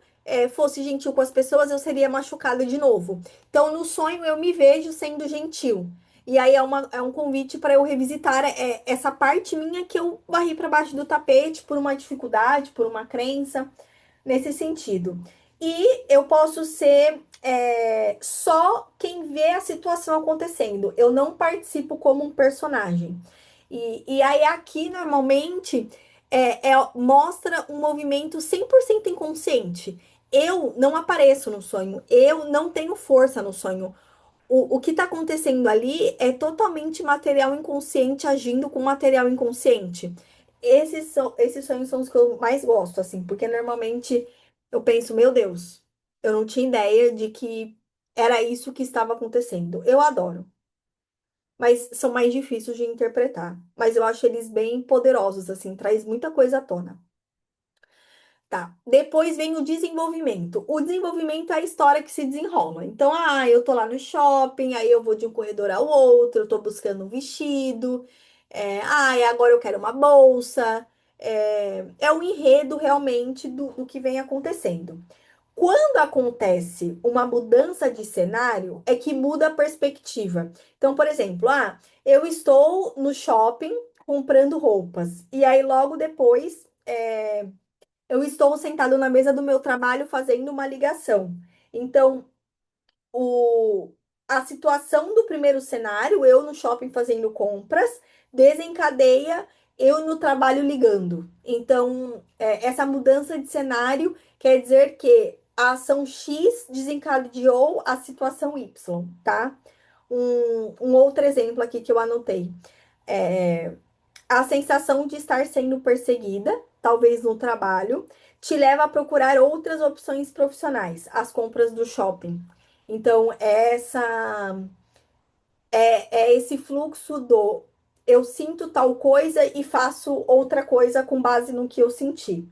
Speaker 1: fosse gentil com as pessoas, eu seria machucada de novo. Então, no sonho, eu me vejo sendo gentil. E aí é um convite para eu revisitar essa parte minha que eu varri para baixo do tapete por uma dificuldade, por uma crença nesse sentido. E eu posso ser só quem vê a situação acontecendo. Eu não participo como um personagem. E aí aqui normalmente mostra um movimento 100% inconsciente. Eu não apareço no sonho, eu não tenho força no sonho. O que está acontecendo ali é totalmente material inconsciente agindo com material inconsciente. Esses sonhos são os que eu mais gosto, assim, porque normalmente eu penso, meu Deus. Eu não tinha ideia de que era isso que estava acontecendo. Eu adoro, mas são mais difíceis de interpretar. Mas eu acho eles bem poderosos, assim, traz muita coisa à tona. Tá. Depois vem o desenvolvimento. O desenvolvimento é a história que se desenrola. Então, eu tô lá no shopping, aí eu vou de um corredor ao outro, eu tô buscando um vestido, e agora eu quero uma bolsa. É um enredo realmente do que vem acontecendo. Quando acontece uma mudança de cenário, é que muda a perspectiva. Então, por exemplo, eu estou no shopping comprando roupas, e aí logo depois. Eu estou sentado na mesa do meu trabalho fazendo uma ligação. Então, o, a situação do primeiro cenário, eu no shopping fazendo compras, desencadeia eu no trabalho ligando. Então, essa mudança de cenário quer dizer que a ação X desencadeou a situação Y, tá? Um outro exemplo aqui que eu anotei. É, a sensação de estar sendo perseguida, talvez no trabalho, te leva a procurar outras opções profissionais, as compras do shopping. Então, é esse fluxo do eu sinto tal coisa e faço outra coisa com base no que eu senti.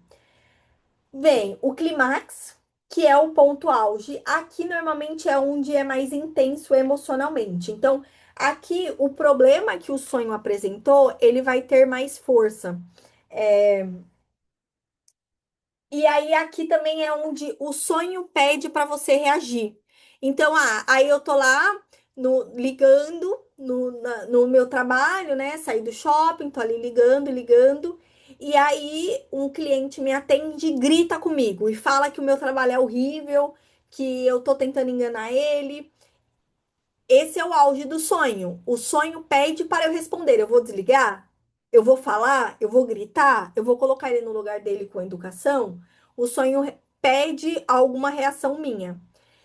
Speaker 1: Vem o clímax, que é o ponto auge. Aqui normalmente é onde é mais intenso emocionalmente. Então, aqui o problema que o sonho apresentou, ele vai ter mais força. É, E aí aqui também é onde o sonho pede para você reagir. Então, aí eu tô lá ligando no meu trabalho, né? Saí do shopping, tô ali ligando, ligando. E aí um cliente me atende e grita comigo e fala que o meu trabalho é horrível, que eu tô tentando enganar ele. Esse é o auge do sonho. O sonho pede para eu responder. Eu vou desligar? Eu vou falar? Eu vou gritar? Eu vou colocar ele no lugar dele com educação? O sonho pede alguma reação minha.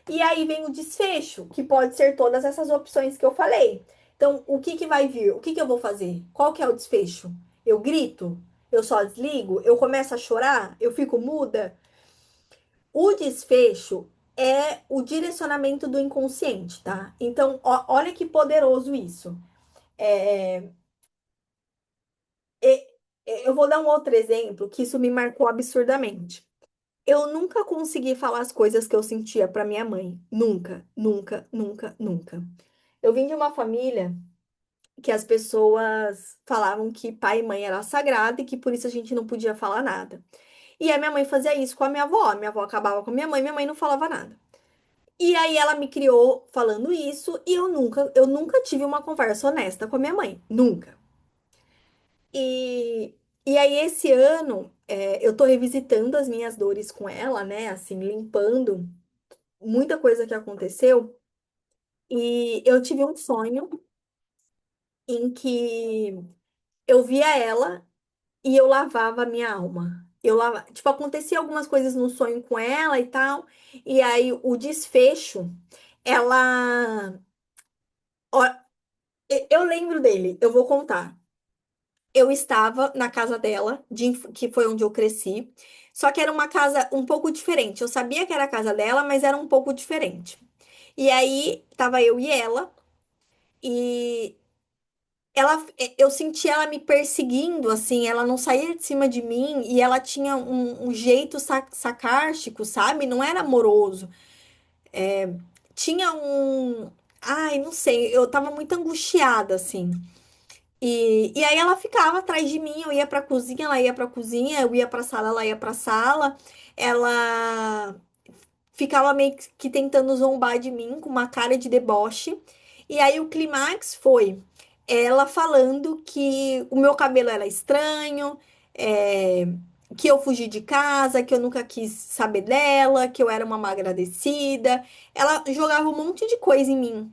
Speaker 1: E aí vem o desfecho, que pode ser todas essas opções que eu falei. Então, o que que vai vir? O que que eu vou fazer? Qual que é o desfecho? Eu grito? Eu só desligo? Eu começo a chorar? Eu fico muda? O desfecho é o direcionamento do inconsciente, tá? Então, olha que poderoso isso. É, é, eu vou dar um outro exemplo que isso me marcou absurdamente. Eu nunca consegui falar as coisas que eu sentia para minha mãe. Nunca, nunca, nunca, nunca. Eu vim de uma família que as pessoas falavam que pai e mãe era sagrado e que por isso a gente não podia falar nada. E a minha mãe fazia isso com a minha avó. A minha avó acabava com a minha mãe não falava nada. E aí ela me criou falando isso e eu nunca tive uma conversa honesta com a minha mãe, nunca. E, e aí esse ano eu tô revisitando as minhas dores com ela, né? Assim, limpando muita coisa que aconteceu. E eu tive um sonho em que eu via ela e eu lavava a minha alma. Tipo, acontecia algumas coisas no sonho com ela e tal. E aí o desfecho, ela ó, eu lembro dele, eu vou contar. Eu estava na casa dela, que foi onde eu cresci, só que era uma casa um pouco diferente. Eu sabia que era a casa dela, mas era um pouco diferente. E aí, tava eu e ela, e eu senti ela me perseguindo, assim, ela não saía de cima de mim, e ela tinha um jeito sarcástico, sabe? Não era amoroso. Tinha um. Ai, não sei, eu tava muito angustiada, assim. E aí ela ficava atrás de mim, eu ia pra cozinha, ela ia pra cozinha, eu ia pra sala, ela ia pra sala. Ela ficava meio que tentando zombar de mim com uma cara de deboche. E aí o clímax foi ela falando que o meu cabelo era estranho, é, que eu fugi de casa, que eu nunca quis saber dela, que eu era uma mal agradecida. Ela jogava um monte de coisa em mim.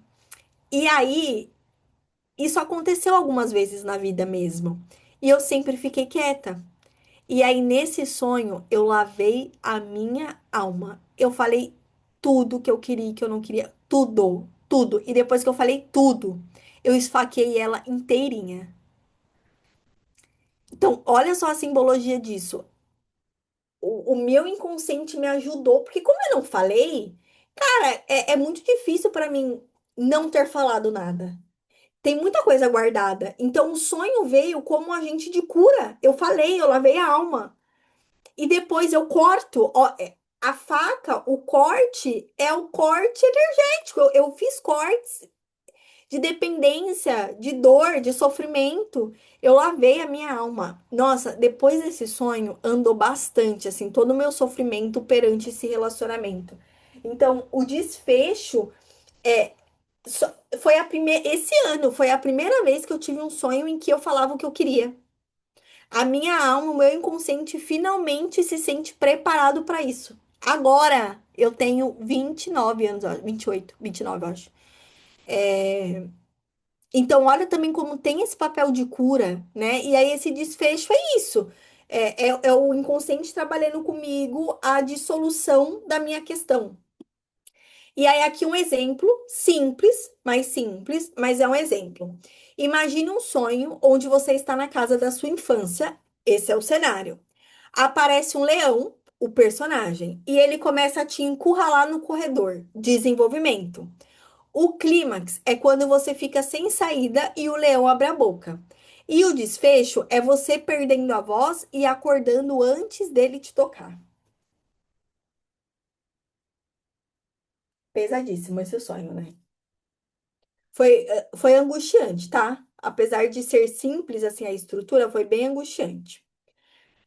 Speaker 1: E aí isso aconteceu algumas vezes na vida mesmo. E eu sempre fiquei quieta. E aí, nesse sonho, eu lavei a minha alma. Eu falei tudo que eu queria e que eu não queria. Tudo, tudo. E depois que eu falei tudo, eu esfaqueei ela inteirinha. Então, olha só a simbologia disso. o meu inconsciente me ajudou, porque como eu não falei, cara, é muito difícil pra mim não ter falado nada. Tem muita coisa guardada. Então, o sonho veio como um agente de cura. Eu falei, eu lavei a alma. E depois eu corto. Ó, a faca, o corte é o corte energético. Eu fiz cortes de dependência, de dor, de sofrimento. Eu lavei a minha alma. Nossa, depois desse sonho, andou bastante, assim, todo o meu sofrimento perante esse relacionamento. Então, o desfecho é. Foi a primeira, esse ano foi a primeira vez que eu tive um sonho em que eu falava o que eu queria. A minha alma, o meu inconsciente finalmente se sente preparado para isso. Agora eu tenho 29 anos, ó, 28, 29, eu acho. Então, olha também como tem esse papel de cura, né? E aí, esse desfecho é isso. É o inconsciente trabalhando comigo a dissolução da minha questão. E aí, aqui um exemplo simples, mas é um exemplo. Imagine um sonho onde você está na casa da sua infância. Esse é o cenário. Aparece um leão, o personagem, e ele começa a te encurralar no corredor. Desenvolvimento. O clímax é quando você fica sem saída e o leão abre a boca. E o desfecho é você perdendo a voz e acordando antes dele te tocar. Pesadíssimo esse sonho, né? Foi angustiante, tá? Apesar de ser simples, assim, a estrutura foi bem angustiante.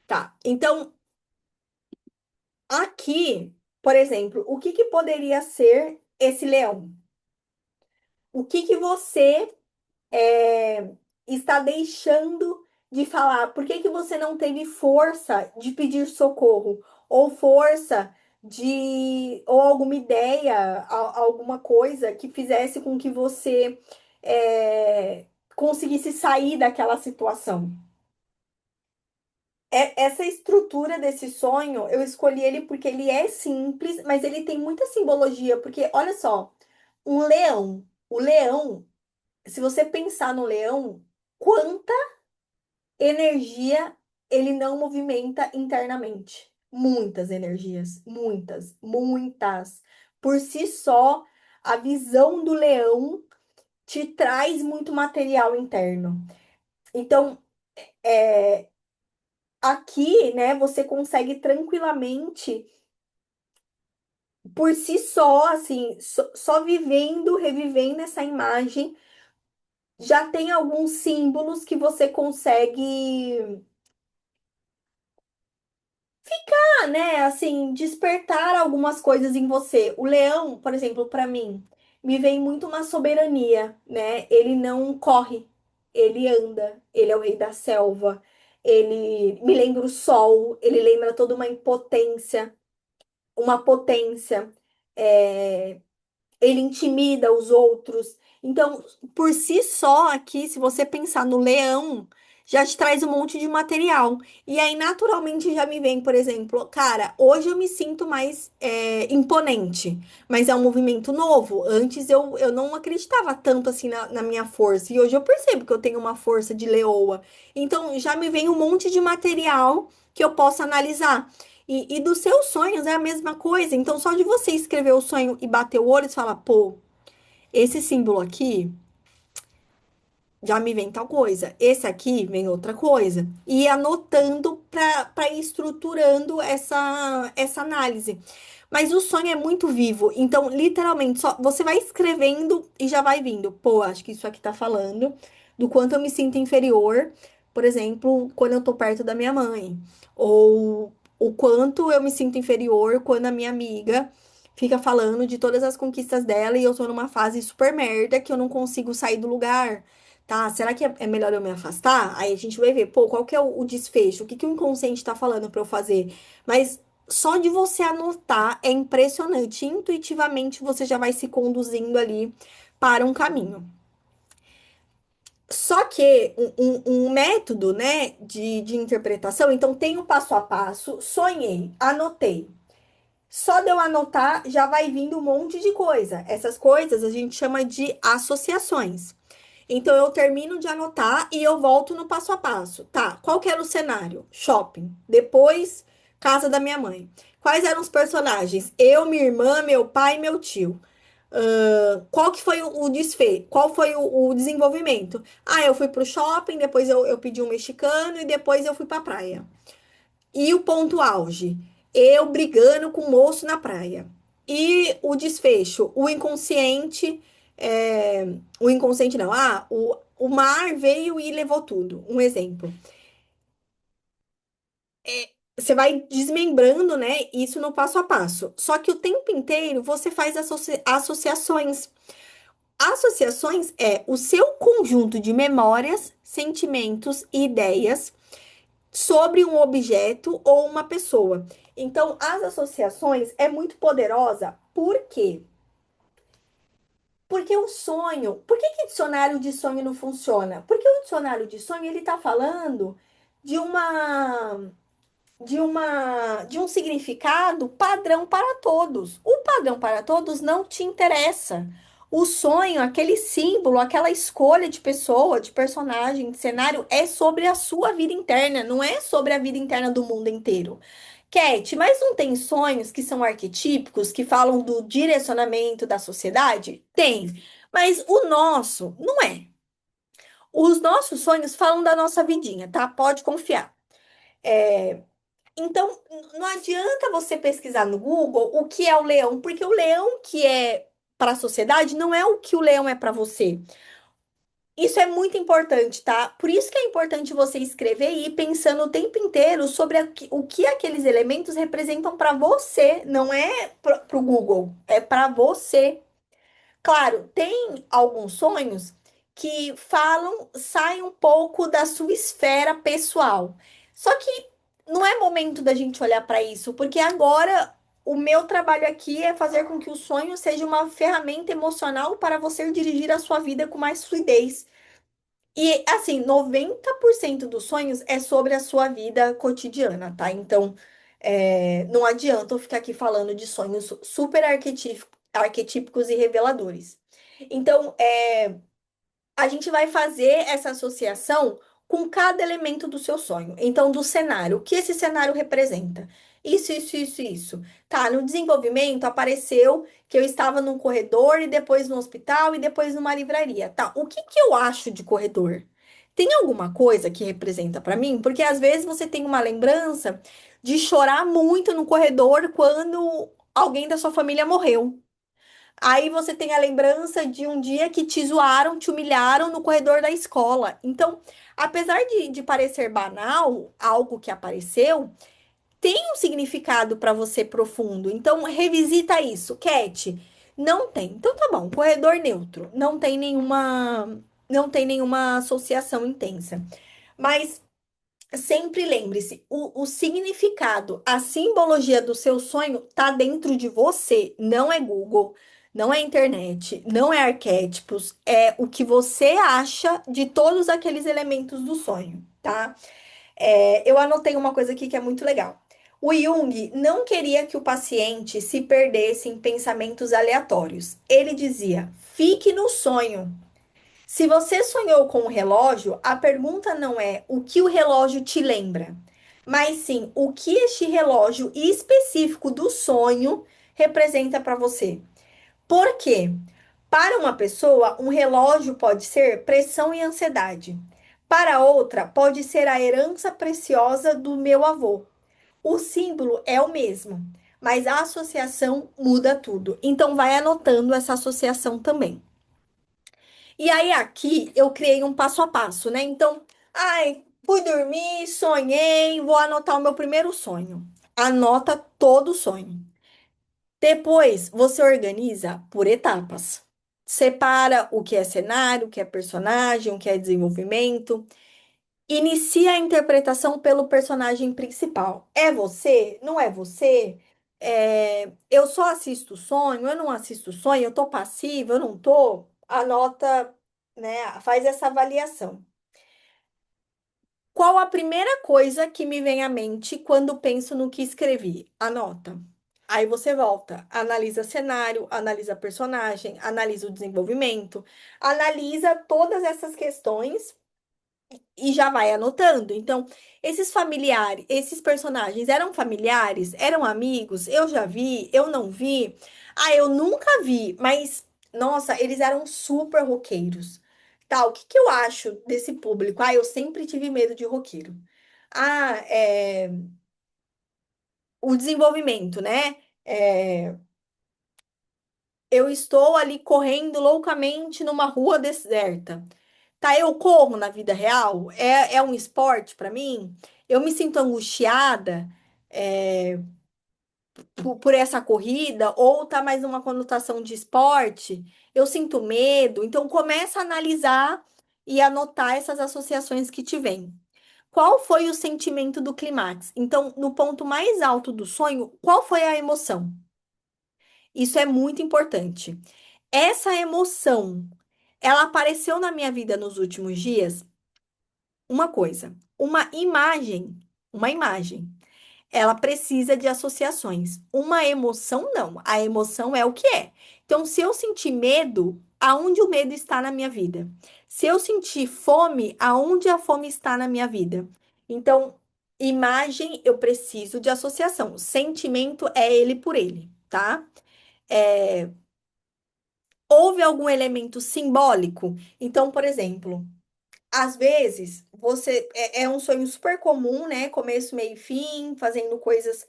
Speaker 1: Tá, então, aqui, por exemplo, o que que poderia ser esse leão? O que que você é, está deixando de falar? Por que que você não teve força de pedir socorro? Ou força ou alguma ideia, alguma coisa que fizesse com que você conseguisse sair daquela situação? Essa estrutura desse sonho, eu escolhi ele porque ele é simples, mas ele tem muita simbologia, porque olha só, um leão, o leão, se você pensar no leão, quanta energia ele não movimenta internamente? Muitas energias, muitas. Por si só, a visão do leão te traz muito material interno. Então, é, aqui, né, você consegue tranquilamente, por si só, assim, só vivendo, revivendo essa imagem, já tem alguns símbolos que você consegue, né, assim, despertar algumas coisas em você. O leão, por exemplo, para mim, me vem muito uma soberania, né? Ele não corre, ele anda, ele é o rei da selva. Ele me lembra o sol, ele lembra toda uma potência. É, ele intimida os outros. Então, por si só, aqui, se você pensar no leão, já te traz um monte de material. E aí, naturalmente, já me vem, por exemplo, cara, hoje eu me sinto mais imponente, mas é um movimento novo. Antes eu não acreditava tanto assim na minha força, e hoje eu percebo que eu tenho uma força de leoa. Então, já me vem um monte de material que eu posso analisar. E dos seus sonhos é a mesma coisa. Então, só de você escrever o sonho e bater o olho, você fala, pô, esse símbolo aqui já me vem tal coisa. Esse aqui vem outra coisa. E ir anotando para ir estruturando essa análise. Mas o sonho é muito vivo. Então, literalmente, só você vai escrevendo e já vai vindo. Pô, acho que isso aqui tá falando do quanto eu me sinto inferior, por exemplo, quando eu tô perto da minha mãe. Ou o quanto eu me sinto inferior quando a minha amiga fica falando de todas as conquistas dela e eu tô numa fase super merda que eu não consigo sair do lugar. Tá, será que é melhor eu me afastar? Aí a gente vai ver, pô, qual que é o desfecho? O que que o inconsciente tá falando pra eu fazer? Mas só de você anotar é impressionante. Intuitivamente você já vai se conduzindo ali para um caminho. Só que um método, né, de interpretação, então tem o passo a passo, sonhei, anotei. Só de eu anotar já vai vindo um monte de coisa. Essas coisas a gente chama de associações. Então eu termino de anotar e eu volto no passo a passo. Tá, qual que era o cenário? Shopping. Depois Casa da minha mãe. Quais eram os personagens? Eu, minha irmã, meu pai e meu tio. Qual que foi o desfecho? Qual foi o desenvolvimento? Ah, eu fui pro shopping, depois eu pedi um mexicano e depois eu fui pra praia. E o ponto auge? Eu brigando com o moço na praia. E o desfecho? O inconsciente não. O mar veio e levou tudo. Um exemplo. Você vai desmembrando, né? Isso no passo a passo. Só que o tempo inteiro você faz associações. Associações é o seu conjunto de memórias, sentimentos e ideias sobre um objeto ou uma pessoa. Então, as associações é muito poderosa. Por quê? Porque o sonho, por que que dicionário de sonho não funciona? Porque o dicionário de sonho ele está falando de uma de um significado padrão para todos. O padrão para todos não te interessa. O sonho, aquele símbolo, aquela escolha de pessoa, de personagem, de cenário, é sobre a sua vida interna, não é sobre a vida interna do mundo inteiro. Cat, mas não tem sonhos que são arquetípicos, que falam do direcionamento da sociedade? Tem. Mas o nosso não é. Os nossos sonhos falam da nossa vidinha, tá? Pode confiar. Então, não adianta você pesquisar no Google o que é o leão, porque o leão que é para a sociedade não é o que o leão é para você. Isso é muito importante, tá? Por isso que é importante você escrever e ir pensando o tempo inteiro sobre o que aqueles elementos representam para você, não é para o Google, é para você. Claro, tem alguns sonhos que falam, saem um pouco da sua esfera pessoal. Só que não é momento da gente olhar para isso, porque agora o meu trabalho aqui é fazer com que o sonho seja uma ferramenta emocional para você dirigir a sua vida com mais fluidez. E assim, 90% dos sonhos é sobre a sua vida cotidiana, tá? Então, não adianta eu ficar aqui falando de sonhos super arquetípicos e reveladores. Então, a gente vai fazer essa associação com cada elemento do seu sonho. Então, do cenário, o que esse cenário representa? Isso. Tá, no desenvolvimento apareceu que eu estava num corredor e depois no hospital e depois numa livraria. Tá, o que que eu acho de corredor? Tem alguma coisa que representa para mim? Porque às vezes você tem uma lembrança de chorar muito no corredor quando alguém da sua família morreu. Aí você tem a lembrança de um dia que te zoaram, te humilharam no corredor da escola. Então, apesar de parecer banal, algo que apareceu, tem um significado para você profundo. Então, revisita isso. Cat, não tem. Então, tá bom. Corredor neutro. Não tem nenhuma associação intensa. Mas sempre lembre-se, o significado, a simbologia do seu sonho tá dentro de você, não é Google, não é internet, não é arquétipos, é o que você acha de todos aqueles elementos do sonho, tá? Eu anotei uma coisa aqui que é muito legal. O Jung não queria que o paciente se perdesse em pensamentos aleatórios. Ele dizia: fique no sonho. Se você sonhou com o relógio, a pergunta não é o que o relógio te lembra, mas sim o que este relógio específico do sonho representa para você. Por quê? Para uma pessoa, um relógio pode ser pressão e ansiedade. Para outra, pode ser a herança preciosa do meu avô. O símbolo é o mesmo, mas a associação muda tudo. Então, vai anotando essa associação também. E aí aqui eu criei um passo a passo, né? Então, ai, fui dormir, sonhei, vou anotar o meu primeiro sonho. Anota todo o sonho. Depois, você organiza por etapas. Separa o que é cenário, o que é personagem, o que é desenvolvimento. Inicia a interpretação pelo personagem principal. É você? Não é você? Eu só assisto sonho, eu não assisto sonho, eu tô passiva, eu não tô. Anota, né? Faz essa avaliação. Qual a primeira coisa que me vem à mente quando penso no que escrevi? Anota. Aí você volta, analisa cenário, analisa personagem, analisa o desenvolvimento, analisa todas essas questões e já vai anotando. Então, esses familiares, esses personagens eram familiares, eram amigos, eu já vi, eu não vi. Ah, eu nunca vi, mas nossa, eles eram super roqueiros. Tá, o que que eu acho desse público? Ah, eu sempre tive medo de roqueiro. Ah, o desenvolvimento, né? É, eu estou ali correndo loucamente numa rua deserta. Tá, eu corro na vida real? É um esporte pra mim? Eu me sinto angustiada, é, por essa corrida, ou tá mais numa conotação de esporte? Eu sinto medo, então começa a analisar e anotar essas associações que te vêm. Qual foi o sentimento do clímax? Então, no ponto mais alto do sonho, qual foi a emoção? Isso é muito importante. Essa emoção, ela apareceu na minha vida nos últimos dias? Uma coisa, uma imagem, ela precisa de associações. Uma emoção, não. A emoção é o que é. Então, se eu sentir medo, aonde o medo está na minha vida? Se eu sentir fome, aonde a fome está na minha vida? Então, imagem, eu preciso de associação. Sentimento é ele por ele, tá? É, houve algum elemento simbólico? Então, por exemplo, às vezes, você é um sonho super comum, né? Começo, meio e fim, fazendo coisas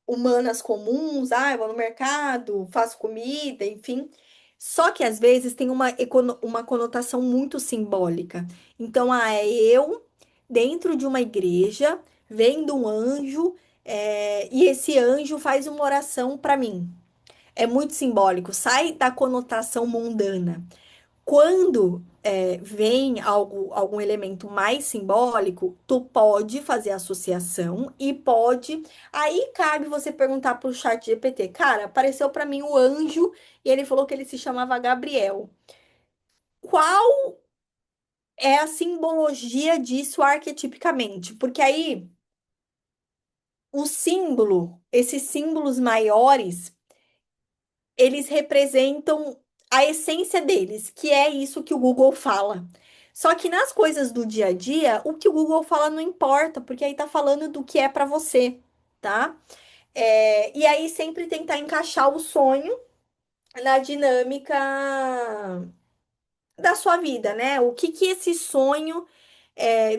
Speaker 1: humanas comuns. Ah, eu vou no mercado, faço comida, enfim. Só que às vezes tem uma conotação muito simbólica. Então, é eu dentro de uma igreja, vendo um anjo, e esse anjo faz uma oração para mim. É muito simbólico, sai da conotação mundana. Quando vem algum elemento mais simbólico, tu pode fazer associação e pode. Aí cabe você perguntar pro chat GPT, cara, apareceu para mim o anjo e ele falou que ele se chamava Gabriel. Qual é a simbologia disso arquetipicamente? Porque aí o símbolo, esses símbolos maiores, eles representam a essência deles, que é isso que o Google fala. Só que nas coisas do dia a dia, o que o Google fala não importa, porque aí tá falando do que é pra você, tá? E aí sempre tentar encaixar o sonho na dinâmica da sua vida, né? O que que esse sonho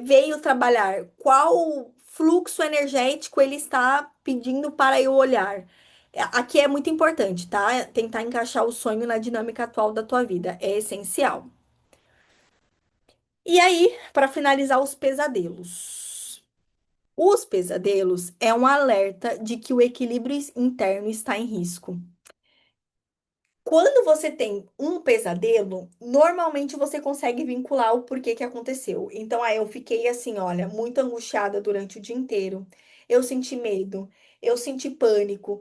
Speaker 1: veio trabalhar? Qual fluxo energético ele está pedindo para eu olhar? Aqui é muito importante, tá? Tentar encaixar o sonho na dinâmica atual da tua vida é essencial. E aí, para finalizar, os pesadelos. Os pesadelos é um alerta de que o equilíbrio interno está em risco. Quando você tem um pesadelo, normalmente você consegue vincular o porquê que aconteceu. Então, aí eu fiquei assim, olha, muito angustiada durante o dia inteiro. Eu senti medo, eu senti pânico,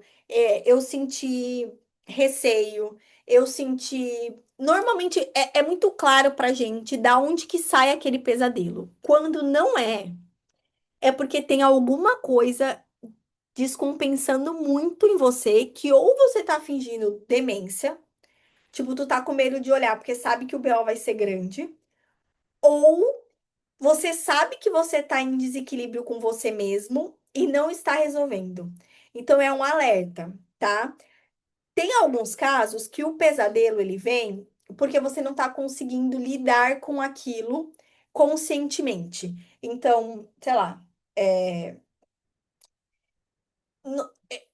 Speaker 1: eu senti receio, eu senti. Normalmente é muito claro pra gente da onde que sai aquele pesadelo. Quando não é porque tem alguma coisa descompensando muito em você que ou você tá fingindo demência. Tipo, tu tá com medo de olhar porque sabe que o BO vai ser grande. Ou você sabe que você tá em desequilíbrio com você mesmo e não está resolvendo. Então é um alerta, tá? Tem alguns casos que o pesadelo ele vem porque você não tá conseguindo lidar com aquilo conscientemente. Então, sei lá,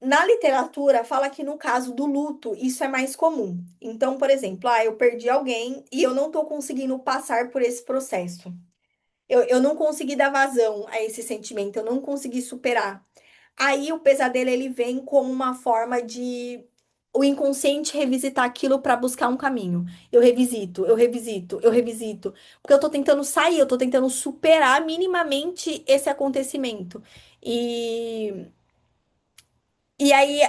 Speaker 1: na literatura fala que no caso do luto isso é mais comum. Então, por exemplo, eu perdi alguém e eu não tô conseguindo passar por esse processo. Eu não consegui dar vazão a esse sentimento, eu não consegui superar. Aí o pesadelo ele vem como uma forma de o inconsciente revisitar aquilo para buscar um caminho. Eu revisito, eu revisito, eu revisito, porque eu tô tentando sair, eu tô tentando superar minimamente esse acontecimento. E e aí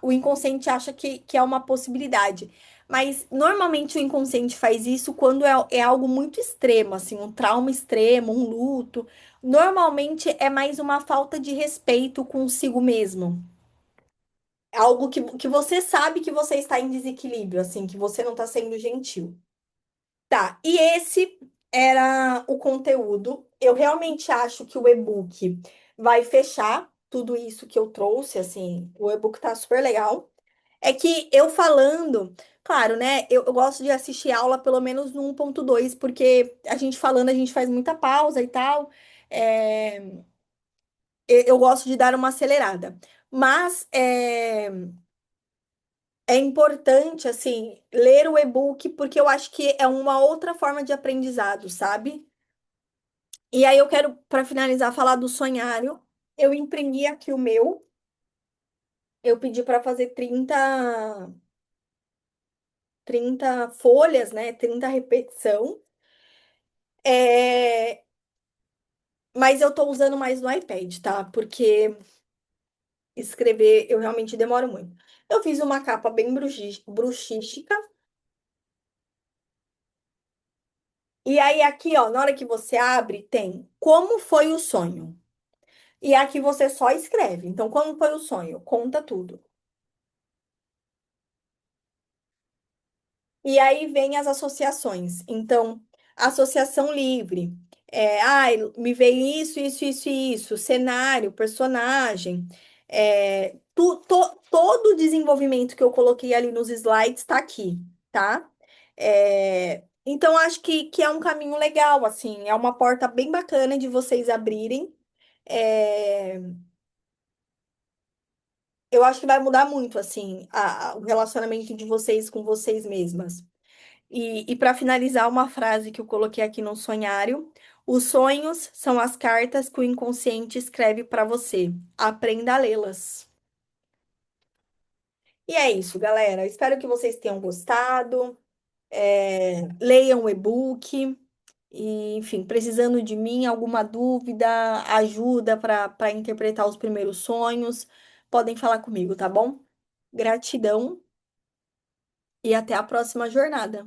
Speaker 1: o inconsciente acha que é uma possibilidade. Mas normalmente o inconsciente faz isso quando é algo muito extremo, assim, um trauma extremo, um luto. Normalmente é mais uma falta de respeito consigo mesmo. Algo que você sabe que você está em desequilíbrio, assim, que você não está sendo gentil. Tá, e esse era o conteúdo. Eu realmente acho que o e-book vai fechar tudo isso que eu trouxe, assim, o e-book tá super legal. É que eu falando, claro, né? Eu gosto de assistir aula pelo menos no 1.2 porque a gente falando, a gente faz muita pausa e tal. É, eu gosto de dar uma acelerada. Mas é importante, assim, ler o e-book, porque eu acho que é uma outra forma de aprendizado, sabe? E aí eu quero, para finalizar, falar do sonhário. Eu imprimi aqui o meu. Eu pedi para fazer 30 folhas, né? 30 repetição. É, mas eu tô usando mais no iPad, tá? Porque escrever eu realmente demoro muito. Eu fiz uma capa bem bruxística. E aí aqui, ó, na hora que você abre, tem como foi o sonho. E aqui você só escreve. Então, como foi o sonho? Conta tudo. E aí vem as associações. Então, associação livre. Me veio isso, isso, isso e isso. Cenário, personagem. Todo o desenvolvimento que eu coloquei ali nos slides está aqui, tá? Então, acho que é um caminho legal, assim. É uma porta bem bacana de vocês abrirem. É, eu acho que vai mudar muito, assim, o relacionamento de vocês com vocês mesmas. E para finalizar, uma frase que eu coloquei aqui no sonhário: os sonhos são as cartas que o inconsciente escreve para você. Aprenda a lê-las. E é isso, galera. Espero que vocês tenham gostado. Leiam o e-book. E, enfim, precisando de mim, alguma dúvida, ajuda para interpretar os primeiros sonhos, podem falar comigo, tá bom? Gratidão e até a próxima jornada.